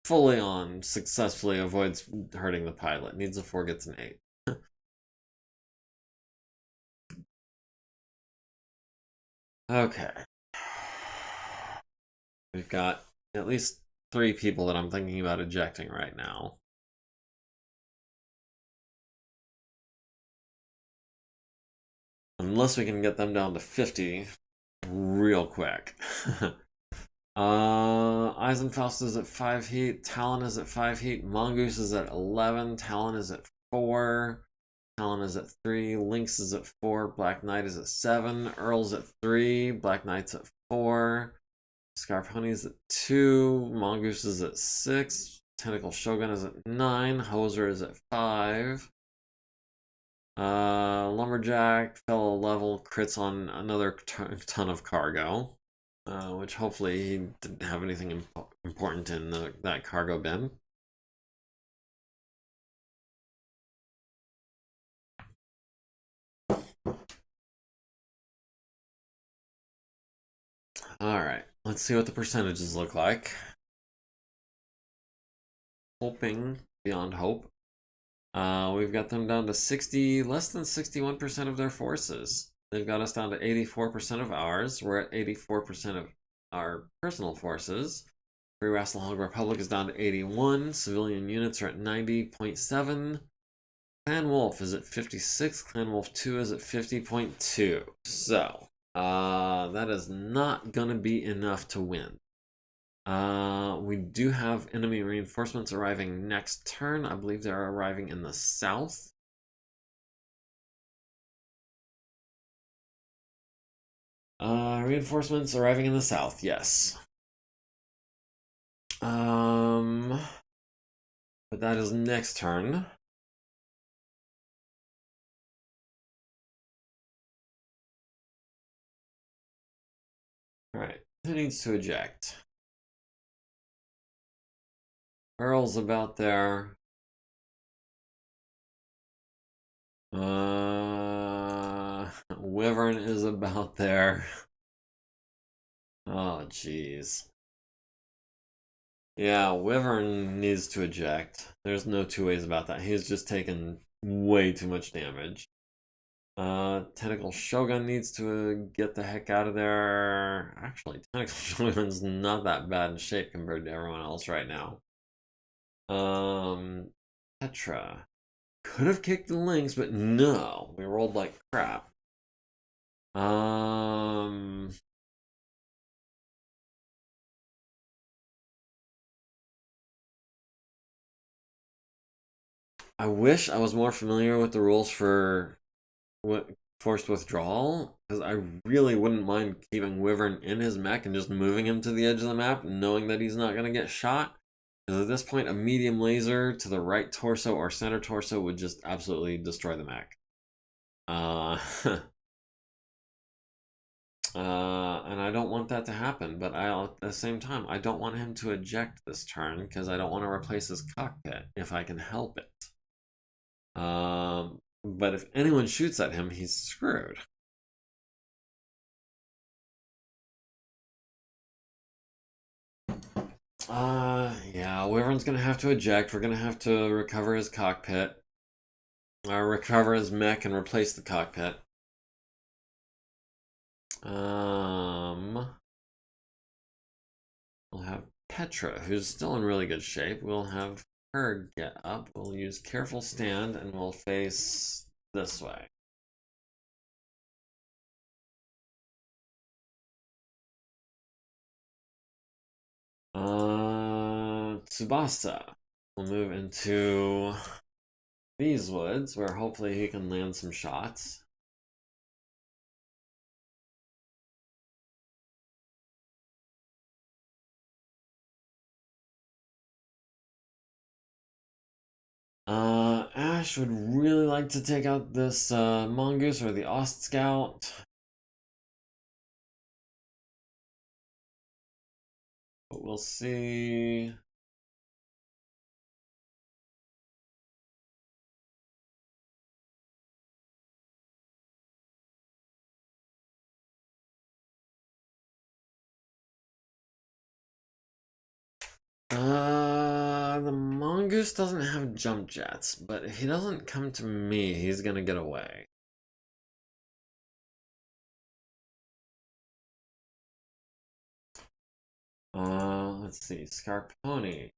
[SPEAKER 1] Fully on, successfully avoids hurting the pilot. Needs a 4, gets an 8. Okay. We've got at least 3 people that I'm thinking about ejecting right now. Unless we can get them down to 50 real quick. Eisenfaust is at 5 heat. Talon is at 5 heat. Mongoose is at 11. Talon is at 4. Talon is at 3. Lynx is at 4. Black Knight is at 7. Earl's at 3. Black Knight's at 4. Scarponi's at 2. Mongoose is at 6. Tentacle Shogun is at 9. Hoser is at 5. Lumberjack fell a level, crits on another ton of cargo, which hopefully he didn't have anything important in that cargo bin. Alright, let's see what the percentages look like. Hoping beyond hope. We've got them down to less than 61% of their forces. They've got us down to 84% of ours. We're at 84% of our personal forces. Free Rassilhog Republic is down to 81. Civilian units are at 90.7. Clan Wolf is at 56. Clan Wolf 2 is at 50.2. So, that is not gonna be enough to win. We do have enemy reinforcements arriving next turn. I believe they're arriving in the south. Reinforcements arriving in the south, yes. But that is next turn. Alright, who needs to eject? Earl's about there. Wyvern is about there. Oh, jeez. Yeah, Wyvern needs to eject. There's no 2 ways about that. He's just taken way too much damage. Tentacle Shogun needs to get the heck out of there. Actually, Tentacle Shogun's not that bad in shape compared to everyone else right now. Petra could have kicked the Lynx, but no, we rolled like crap. I wish I was more familiar with the rules for forced withdrawal, because I really wouldn't mind keeping Wyvern in his mech and just moving him to the edge of the map, knowing that he's not going to get shot. Because at this point, a medium laser to the right torso or center torso would just absolutely destroy the mech. And I don't want that to happen, but at the same time, I don't want him to eject this turn, because I don't want to replace his cockpit if I can help it. But if anyone shoots at him, he's screwed. Yeah, Wyvern's gonna have to eject. We're gonna have to recover his cockpit. Recover his mech and replace the cockpit. We'll have Petra, who's still in really good shape. We'll have her get up. We'll use careful stand and we'll face this way. Tsubasa will move into these woods where hopefully he can land some shots. Ash would really like to take out this mongoose or the Ost Scout. But we'll see. The mongoose doesn't have jump jets, but if he doesn't come to me, he's gonna get away. Let's see, Scarponi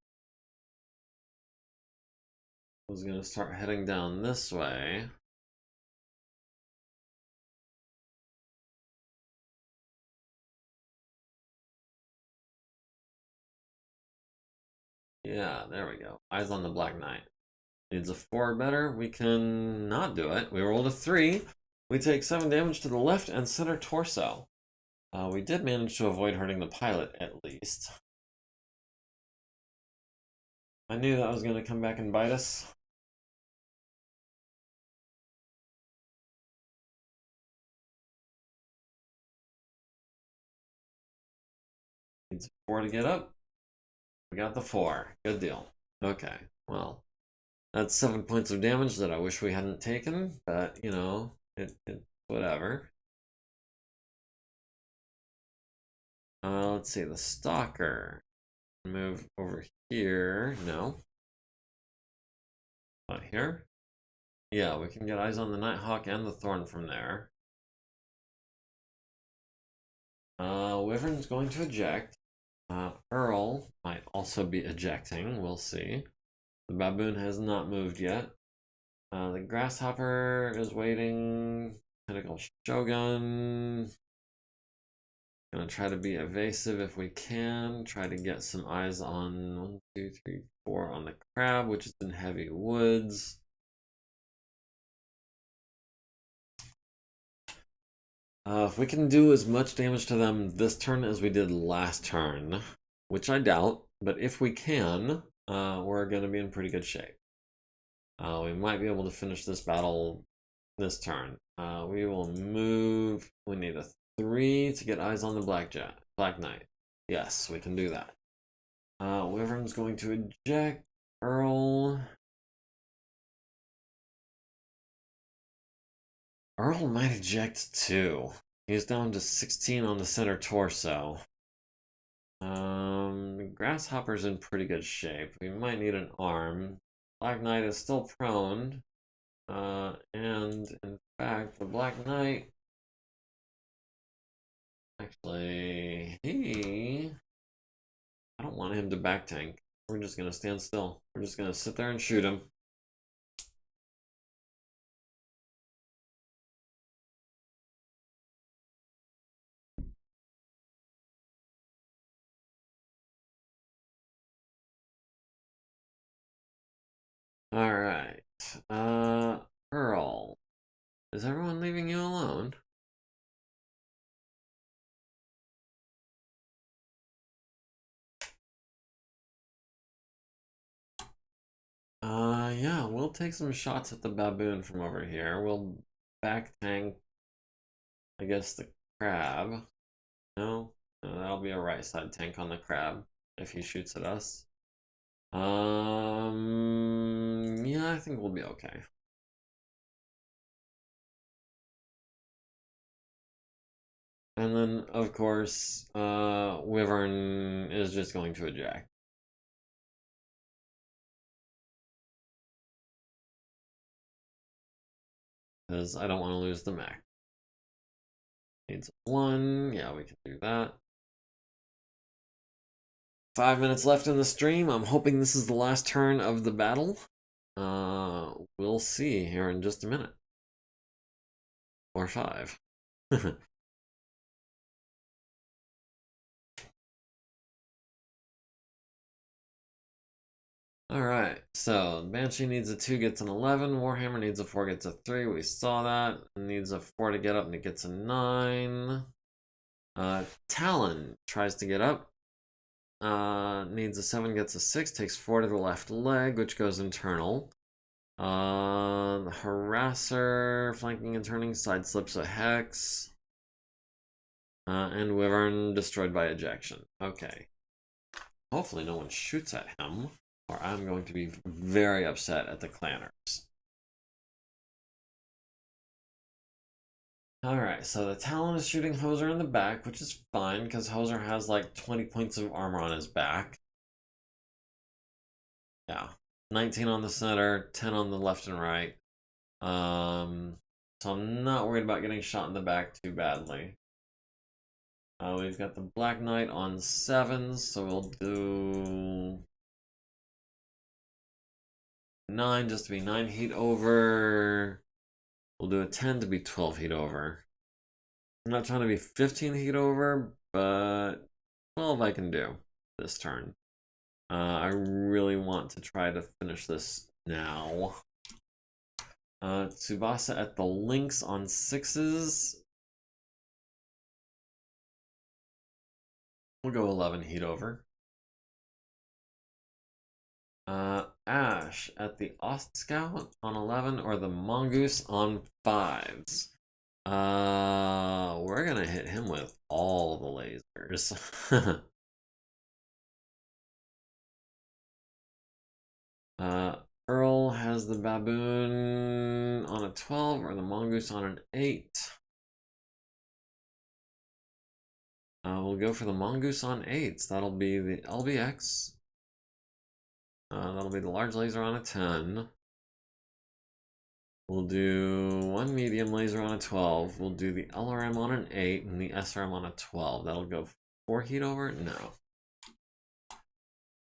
[SPEAKER 1] was gonna start heading down this way. Yeah, there we go. Eyes on the Black Knight. Needs a 4 or better. We can not do it. We rolled a 3. We take 7 damage to the left and center torso. We did manage to avoid hurting the pilot, at least. I knew that was going to come back and bite us. Needs a 4 to get up. We got the 4. Good deal. Okay, well, that's 7 points of damage that I wish we hadn't taken, but, you know, whatever. Let's see, the Stalker. Move over here. No. Not here. Yeah, we can get eyes on the Nighthawk and the Thorn from there. Wyvern's going to eject. Earl might also be ejecting. We'll see. The Baboon has not moved yet. The Grasshopper is waiting. Tentacle Shogun. Gonna try to be evasive if we can. Try to get some eyes on 1, 2, 3, 4 on the Crab, which is in heavy woods. If we can do as much damage to them this turn as we did last turn, which I doubt, but if we can, we're going to be in pretty good shape. We might be able to finish this battle this turn. We will move. We need a 3 to get eyes on the Black Knight. Yes, we can do that. Wyvern's going to eject. Earl might eject too. He's down to 16 on the center torso. Grasshopper's in pretty good shape. We might need an arm. Black Knight is still prone. And in fact, the Black Knight actually I don't want him to back tank. We're just gonna stand still. We're just gonna sit there and shoot him. Alright. Earl. Is everyone leaving you alone? Yeah, we'll take some shots at the Baboon from over here. We'll back tank, I guess, the Crab. No? No, that'll be a right side tank on the Crab if he shoots at us. Yeah, I think we'll be okay. And then, of course, Wyvern is just going to eject. Because I don't want to lose the mech. Needs 1. Yeah, we can do that. 5 minutes left in the stream. I'm hoping this is the last turn of the battle. We'll see here in just a minute. Or 5. Alright, so Banshee needs a 2, gets an 11. Warhammer needs a 4, gets a 3. We saw that. It needs a 4 to get up and it gets a 9. Talon tries to get up. Needs a 7, gets a 6, takes 4 to the left leg, which goes internal. The Harasser, flanking and turning, side slips a Hex. And Wyvern destroyed by ejection. Okay. Hopefully no one shoots at him, or I'm going to be very upset at the clanners. Alright, so the Talon is shooting Hoser in the back, which is fine, because Hoser has like 20 points of armor on his back. Yeah. 19 on the center, 10 on the left and right. So I'm not worried about getting shot in the back too badly. We've got the Black Knight on 7s, so we'll do 9 just to be 9 heat over. We'll do a 10 to be 12 heat over. I'm not trying to be 15 heat over, but 12 I can do this turn. I really want to try to finish this now. Tsubasa at the links on 6s. We'll go 11 heat over. Ash at the Ost Scout on 11 or the Mongoose on 5s. We're gonna hit him with all the lasers. Earl has the Baboon on a 12 or the Mongoose on an 8. We'll go for the Mongoose on 8s. That'll be the LBX. That'll be the large laser on a 10. We'll do 1 medium laser on a 12. We'll do the LRM on an 8 and the SRM on a 12. That'll go 4 heat over? No.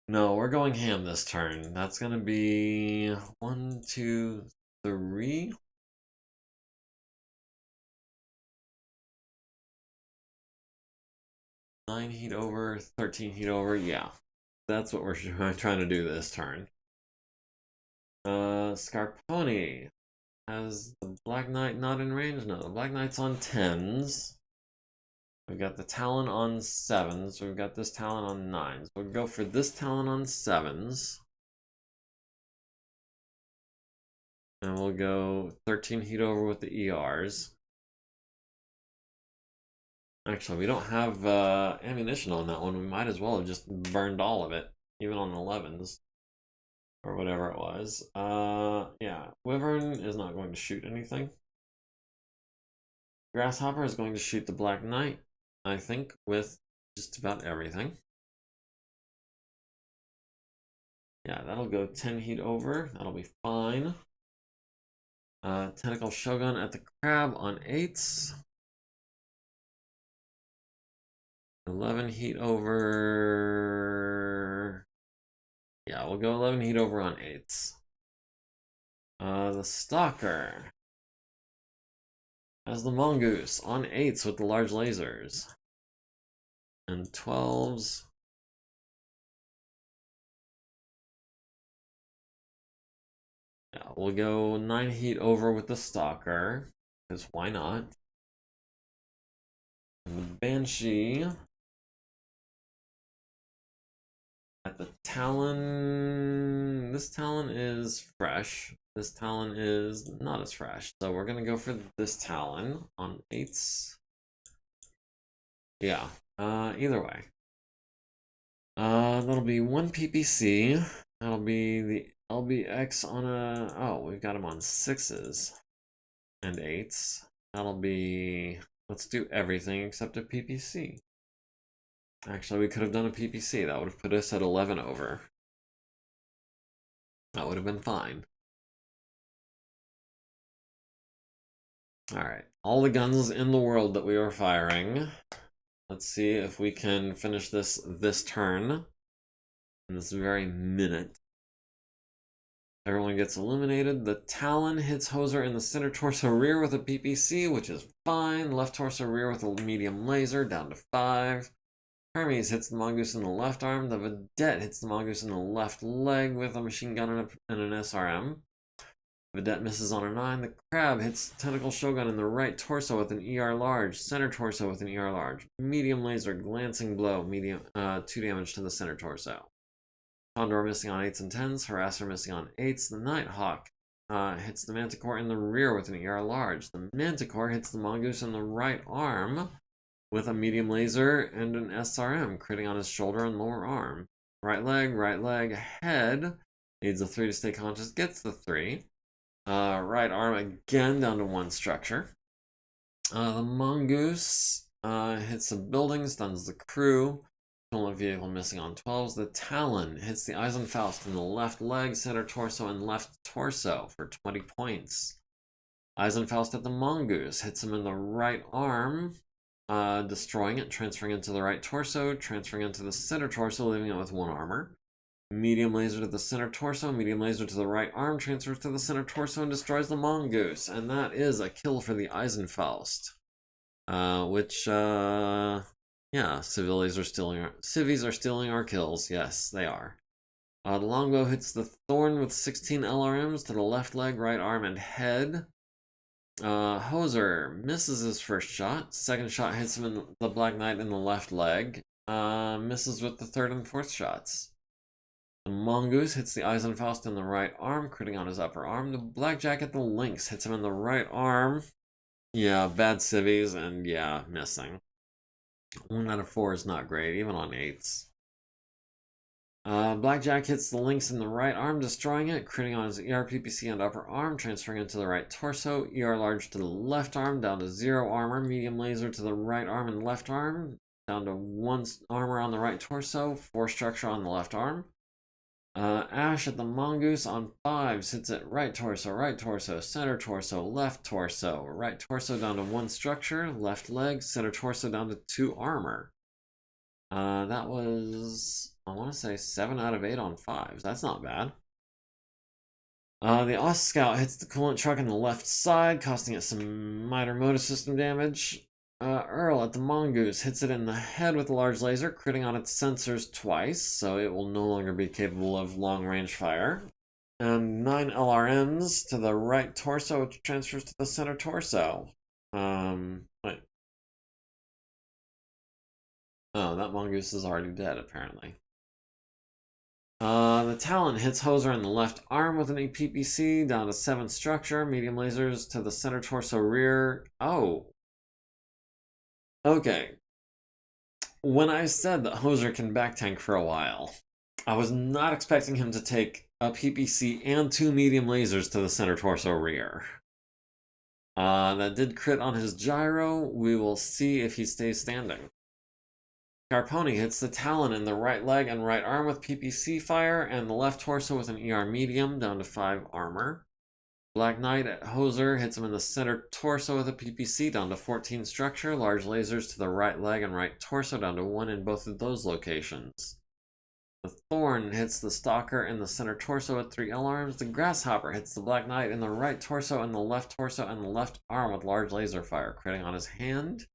[SPEAKER 1] No, we're going ham this turn. That's gonna be 1, 2, 3. Nine heat over, 13 heat over, yeah. That's what we're trying to do this turn. Scarponi has the Black Knight not in range? No, the Black Knight's on 10s. We've got the Talon on 7s. We've got this Talon on 9s. We'll go for this Talon on 7s. And we'll go 13 heat over with the ERs. Actually, we don't have ammunition on that one. We might as well have just burned all of it, even on 11s. Or whatever it was. Yeah, Wyvern is not going to shoot anything. Grasshopper is going to shoot the Black Knight, I think, with just about everything. Yeah, that'll go 10 heat over. That'll be fine. Tentacle Shogun at the Crab on 8s. 11 heat over. Yeah, we'll go 11 heat over on 8s. The Stalker has the Mongoose on 8s with the large lasers. And 12s. Yeah, we'll go 9 heat over with the Stalker, because why not? And the Banshee at the Talon. This Talon is fresh. This Talon is not as fresh. So we're gonna go for this Talon on 8s. Yeah, either way. That'll be 1 PPC. That'll be the LBX on a... Oh, we've got him on 6s and 8s. That'll be... Let's do everything except a PPC. Actually, we could have done a PPC. That would have put us at 11 over. That would have been fine. Alright, all the guns in the world that we are firing. Let's see if we can finish this turn. In this very minute. Everyone gets illuminated. The Talon hits Hoser in the center torso rear with a PPC, which is fine. Left torso rear with a medium laser, down to 5. Hermes hits the mongoose in the left arm. The vedette hits the mongoose in the left leg with a machine gun and an SRM. Vedette misses on a 9. The crab hits Tentacle Shogun in the right torso with an ER large. Center torso with an ER large. Medium laser glancing blow. 2 damage to the center torso. Condor missing on 8s and 10s. Harasser missing on 8s. The Nighthawk hits the Manticore in the rear with an ER large. The Manticore hits the mongoose in the right arm with a medium laser and an SRM, critting on his shoulder and lower arm. Right leg, head. Needs a 3 to stay conscious. Gets the 3. Right arm again down to 1 structure. The mongoose hits the building, stuns the crew. Stolen vehicle missing on 12s. The Talon hits the Eisenfaust in the left leg, center torso, and left torso for 20 points. Eisenfaust at the mongoose hits him in the right arm, destroying it, transferring it to the right torso, transferring it to the center torso, leaving it with 1 armor. Medium laser to the center torso, medium laser to the right arm, transfers to the center torso and destroys the mongoose. And that is a kill for the Eisenfaust. Yeah, civvies are stealing our kills. Yes, they are. The longbow hits the thorn with 16 LRMs to the left leg, right arm, and head. Hoser misses his first shot. Second shot hits him in the Black Knight in the left leg. Misses with the third and fourth shots. The mongoose hits the Eisenfaust in the right arm, critting on his upper arm. The blackjack at the lynx hits him in the right arm. Yeah, bad civvies, and yeah, missing. 1 out of 4 is not great, even on 8s. Blackjack hits the lynx in the right arm, destroying it, critting on his ER, PPC, and upper arm, transferring it to the right torso. ER large to the left arm, down to 0 armor. Medium laser to the right arm and left arm, down to 1 armor on the right torso, 4 structure on the left arm. Ash at the mongoose on 5s hits it right torso, center torso, left torso, right torso down to 1 structure, left leg, center torso down to 2 armor. That was, I want to say 7 out of 8 on 5s. That's not bad. The Ost Scout hits the coolant truck in the left side, costing it some minor motor system damage. Earl at the mongoose hits it in the head with a large laser, critting on its sensors twice, so it will no longer be capable of long-range fire. And 9 LRMs to the right torso, which transfers to the center torso. Wait. Oh, that mongoose is already dead, apparently. The Talon hits Hoser in the left arm with an PPC, down to 7 structure, medium lasers to the center torso rear. Oh. Okay. When I said that Hoser can backtank for a while, I was not expecting him to take a PPC and 2 medium lasers to the center torso rear. That did crit on his gyro. We will see if he stays standing. Scarponi hits the Talon in the right leg and right arm with PPC fire, and the left torso with an ER medium, down to 5 armor. Black Knight at Hoser hits him in the center torso with a PPC, down to 14 structure. Large lasers to the right leg and right torso, down to 1 in both of those locations. The Thorn hits the Stalker in the center torso with 3 L-arms. The Grasshopper hits the Black Knight in the right torso and the left torso and the left arm with large laser fire, critting on his hand.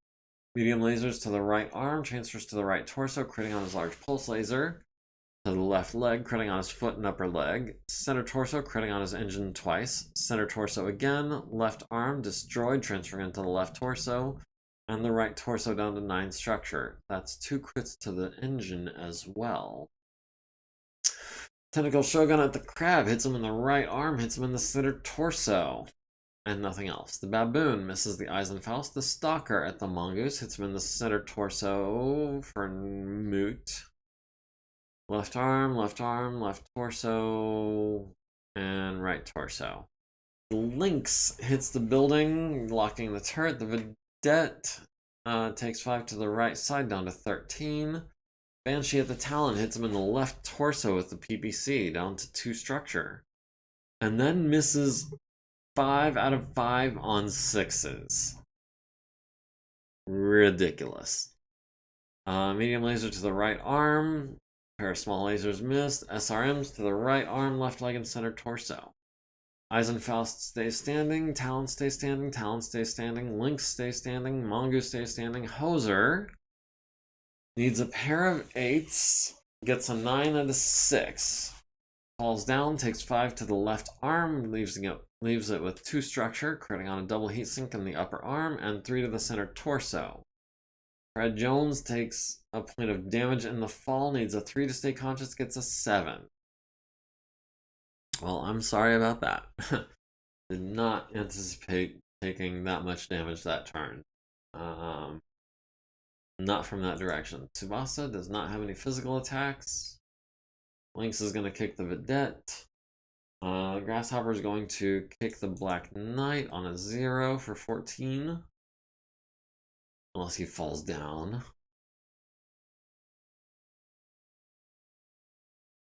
[SPEAKER 1] Medium lasers to the right arm, transfers to the right torso, critting on his large pulse laser. To the left leg, critting on his foot and upper leg. Center torso, critting on his engine twice. Center torso again. Left arm, destroyed, transferring into the left torso. And the right torso down to 9 structure. That's 2 crits to the engine as well. Tentacle Shogun at the crab hits him in the right arm, hits him in the center torso. And nothing else. The baboon misses the Eisenfaust. The stalker at the mongoose hits him in the center torso for moot. Left arm, left torso, and right torso. The lynx hits the building, locking the turret. The vedette takes 5 to the right side, down to 13. Banshee at the Talon hits him in the left torso with the PPC, down to 2 structure. And then misses 5 out of 5 on 6s. Ridiculous. Medium laser to the right arm. Pair of small lasers missed. SRMs to the right arm, left leg, and center torso. Eisenfaust stays standing. Talon stays standing. Talon stays standing. Lynx stays standing. Mongoose stays standing. Hoser Needs a pair of 8s. Gets a 9 and a 6. Falls down, takes 5 to the left arm, leaves it with 2 structure, critting on a double heatsink in the upper arm, and 3 to the center torso. Fred Jones takes a point of damage in the fall, needs a 3 to stay conscious, gets a 7. Well, I'm sorry about that. Did not anticipate taking that much damage that turn. Not from that direction. Tsubasa does not have any physical attacks. Lynx is going to kick the Vedette. Grasshopper is going to kick the Black Knight on a 0 for 14. Unless he falls down.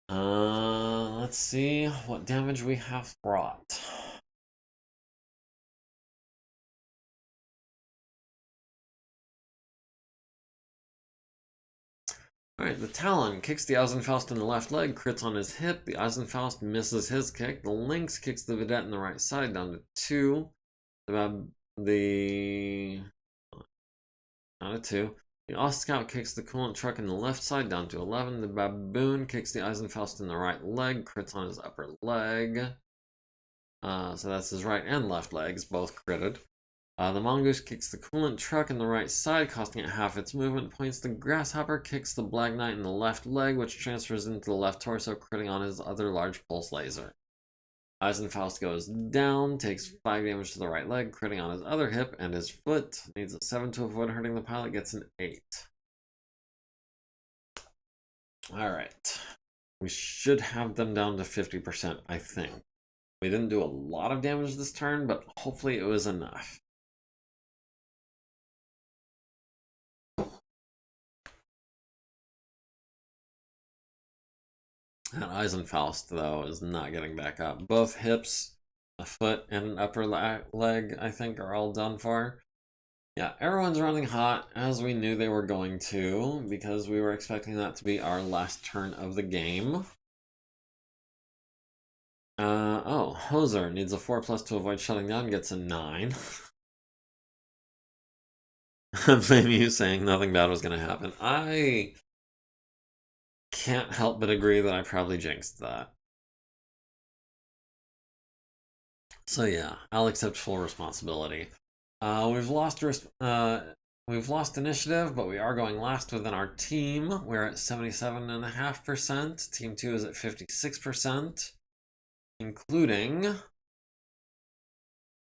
[SPEAKER 1] Let's see what damage we have brought. Alright, the Talon kicks the Eisenfaust in the left leg, crits on his hip. The Eisenfaust misses his kick. The Lynx kicks the Vedette in the right side down to 2. Not a 2. The Ostscout kicks the Coolant Truck in the left side down to 11. The Baboon kicks the Eisenfaust in the right leg, crits on his upper leg. So that's his right and left legs, both critted. The Mongoose kicks the Coolant Truck in the right side, costing it half its movement points. The Grasshopper kicks the Black Knight in the left leg, which transfers into the left torso, critting on his other large pulse laser. Eisenfaust goes down, takes 5 damage to the right leg, critting on his other hip and his foot. Needs a 7 to avoid hurting the pilot, gets an 8. Alright. We should have them down to 50%, I think. We didn't do a lot of damage this turn, but hopefully it was enough. That Eisenfaust, though, is not getting back up. Both hips, a foot, and an upper leg, I think, are all done for. Yeah, everyone's running hot, as we knew they were going to, because we were expecting that to be our last turn of the game. Oh, Hoser needs a 4+ to avoid shutting down, gets a 9. I blame you saying nothing bad was going to happen. I can't help but agree that I probably jinxed that. So yeah, I'll accept full responsibility. We've lost initiative, but we are going last within our team. We're at 77.5%. Team 2 is at 56%, including,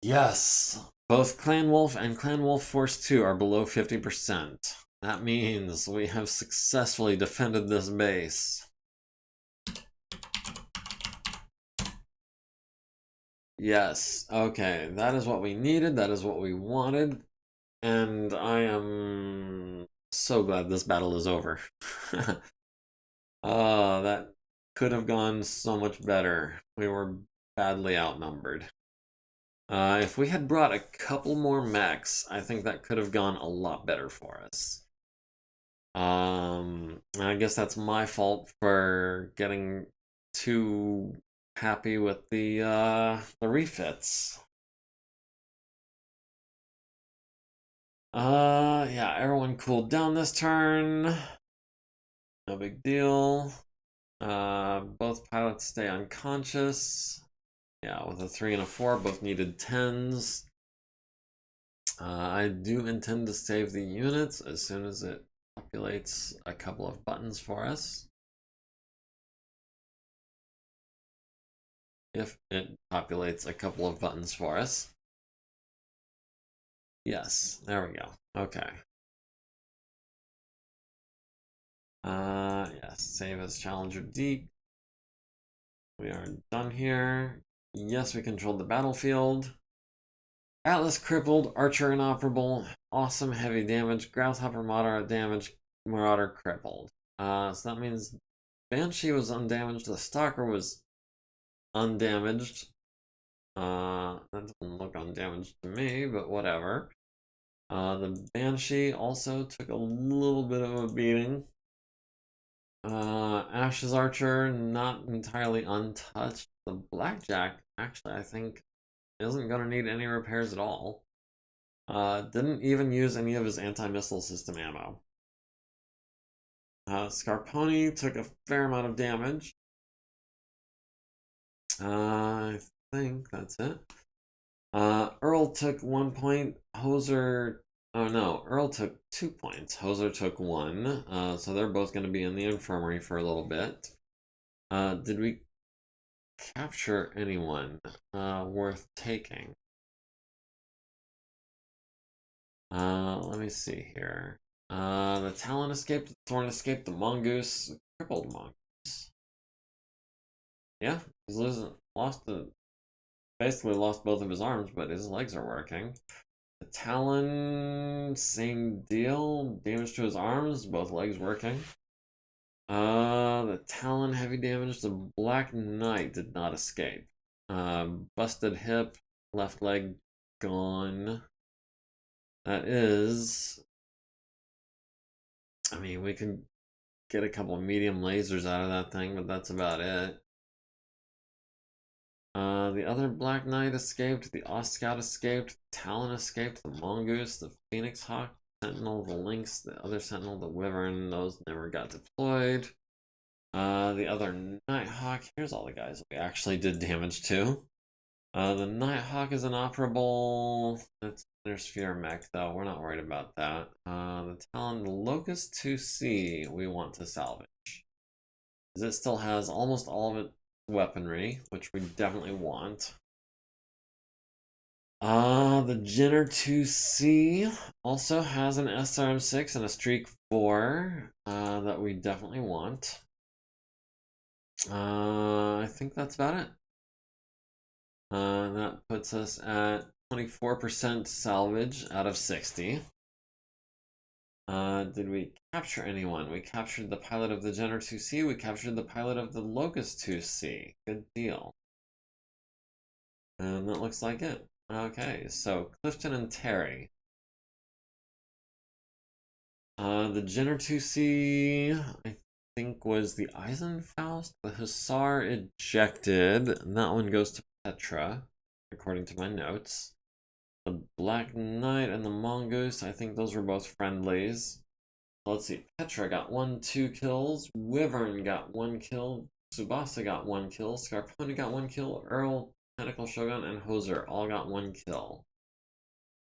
[SPEAKER 1] yes, both Clan Wolf and Clan Wolf Force 2 are below 50%. That means we have successfully defended this base. Yes, okay, that is what we needed, that is what we wanted, and I am so glad this battle is over. That could have gone so much better. We were badly outnumbered. If we had brought a couple more mechs, I think that could have gone a lot better for us. I guess that's my fault for getting too happy with the refits. Yeah, everyone cooled down this turn. No big deal. Both pilots stay unconscious. Yeah, with a 3 and a 4, both needed 10s. I do intend to save the units as soon as it populates a couple of buttons for us. If it populates a couple of buttons for us. Yes, there we go. Okay. Yes, save as Challenger Deep. We are done here. Yes, we controlled the battlefield. Atlas crippled, Archer inoperable, awesome heavy damage, Grasshopper moderate damage, Marauder crippled. So that means Banshee was undamaged, the Stalker was undamaged. That doesn't look undamaged to me, but whatever. The Banshee also took a little bit of a beating. Ash's Archer, not entirely untouched. The Blackjack, actually, I think, isn't going to need any repairs at all. Didn't even use any of his anti-missile system ammo. Scarponi took a fair amount of damage. I think that's it. Earl took 1 point. Hoser. Oh no, Earl took 2 points. Hoser took 1. So they're both going to be in the infirmary for a little bit. Did we capture anyone worth taking? Let me see here. The Talon escaped, the Thorn escaped, the Mongoose, crippled Mongoose. Yeah, he's basically lost both of his arms, but his legs are working. The Talon, same deal, damage to his arms, both legs working. The Talon, heavy damage, the Black Knight did not escape. Busted hip, left leg gone. That is, I mean, we can get a couple of medium lasers out of that thing, but that's about it. The other Black Knight escaped, the Ost Scout escaped, the Talon escaped, the Mongoose, the Phoenix Hawk, Sentinel, the Lynx, the other Sentinel, the Wyvern, those never got deployed. The other Nighthawk, here's all the guys we actually did damage to. The Nighthawk is inoperable. There's Fear Mech, though. We're not worried about that. The Talon, the Locust 2C, we want to salvage. Because it still has almost all of its weaponry, which we definitely want. The Jenner 2C also has an SRM6 and a Streak 4 that we definitely want. I think that's about it. That puts us at 24% salvage out of 60. Did we capture anyone? We captured the pilot of the Jenner 2C. We captured the pilot of the Locust 2C. Good deal. And that looks like it. Okay, so Clifton and Terry. The Jenner 2C, I think, was the Eisenfaust. The Hussar ejected. And that one goes to Petra, according to my notes. The Black Knight and the Mongoose, I think those were both friendlies. Let's see, Petra got 2 kills, Wyvern got 1 kill, Tsubasa got 1 kill, Scarponi got 1 kill, Earl, Tentacle Shogun, and Hoser all got 1 kill.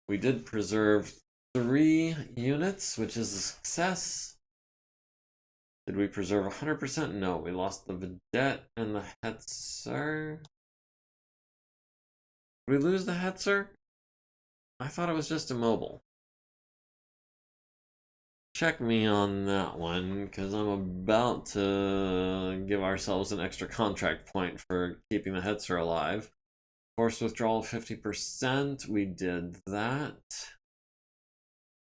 [SPEAKER 1] We did preserve 3 units, which is a success. Did we preserve 100%? No, we lost the Vedette and the Hetzer. Did we lose the Hetzer? I thought it was just immobile. Check me on that one, because I'm about to give ourselves an extra contract point for keeping the Hetzer alive. Force withdrawal 50%, we did that.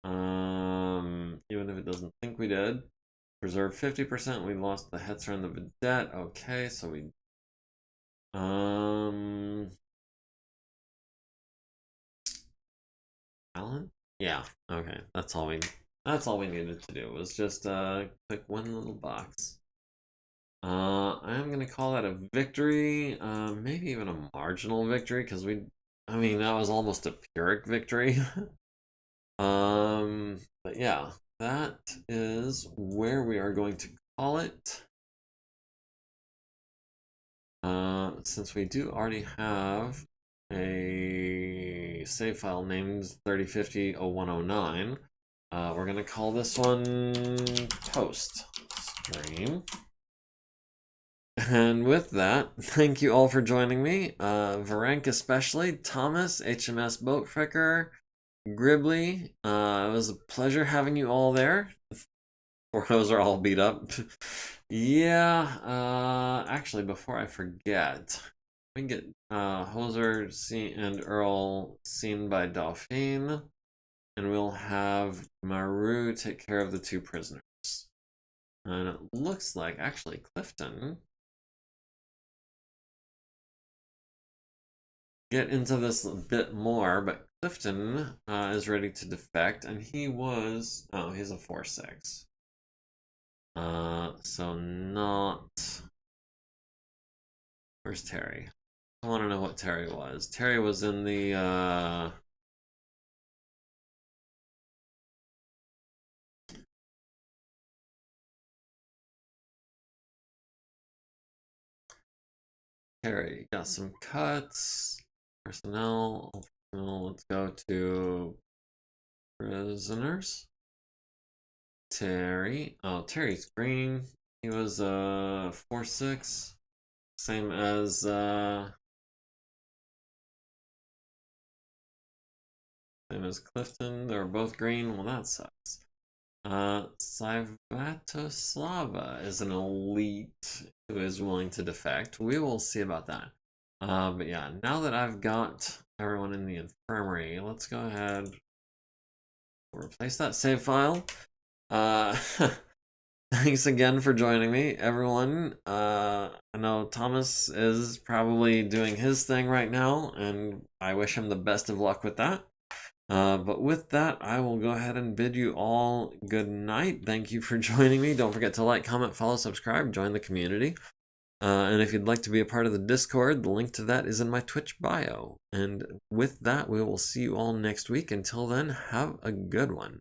[SPEAKER 1] Even if it doesn't think we did. Preserve 50%, we lost the Hetzer and the Vedette. Okay, so we... Alan? Yeah, okay, that's all we needed to do, was just click one little box. I'm gonna call that a victory, maybe even a marginal victory, because I mean, that was almost a Pyrrhic victory. But yeah, that is where we are going to call it. Since we do already have a save file named 3050-0109, we're going to call this one post stream. And with that, thank you all for joining me. Varenk especially, Thomas, HMS Boatfricker, Gribbly. It was a pleasure having you all there. Those are all beat up. Yeah, actually, before I forget, we can get Hoser and Earl seen by Dauphine, and we'll have Maru take care of the 2 prisoners. And it looks like, actually, Clifton... get into this a bit more, but Clifton is ready to defect, and he was... oh, he's a 4-6. So not... where's Terry? I want to know what Terry was. Terry was in the, Terry, got some cuts. Personnel. Let's go to prisoners. Terry. Oh, Terry's green. He was 4-6. Same as Clifton. They're both green. Well, that sucks. Sivatoslava is an elite who is willing to defect. We will see about that. But yeah, now that I've got everyone in the infirmary, let's go ahead. Replace that save file. Thanks again for joining me, everyone. I know Thomas is probably doing his thing right now, and I wish him the best of luck with that. But with that, I will go ahead and bid you all good night. Thank you for joining me. Don't forget to like, comment, follow, subscribe, join the community. And if you'd like to be a part of the Discord, the link to that is in my Twitch bio. And with that, we will see you all next week. Until then, have a good one.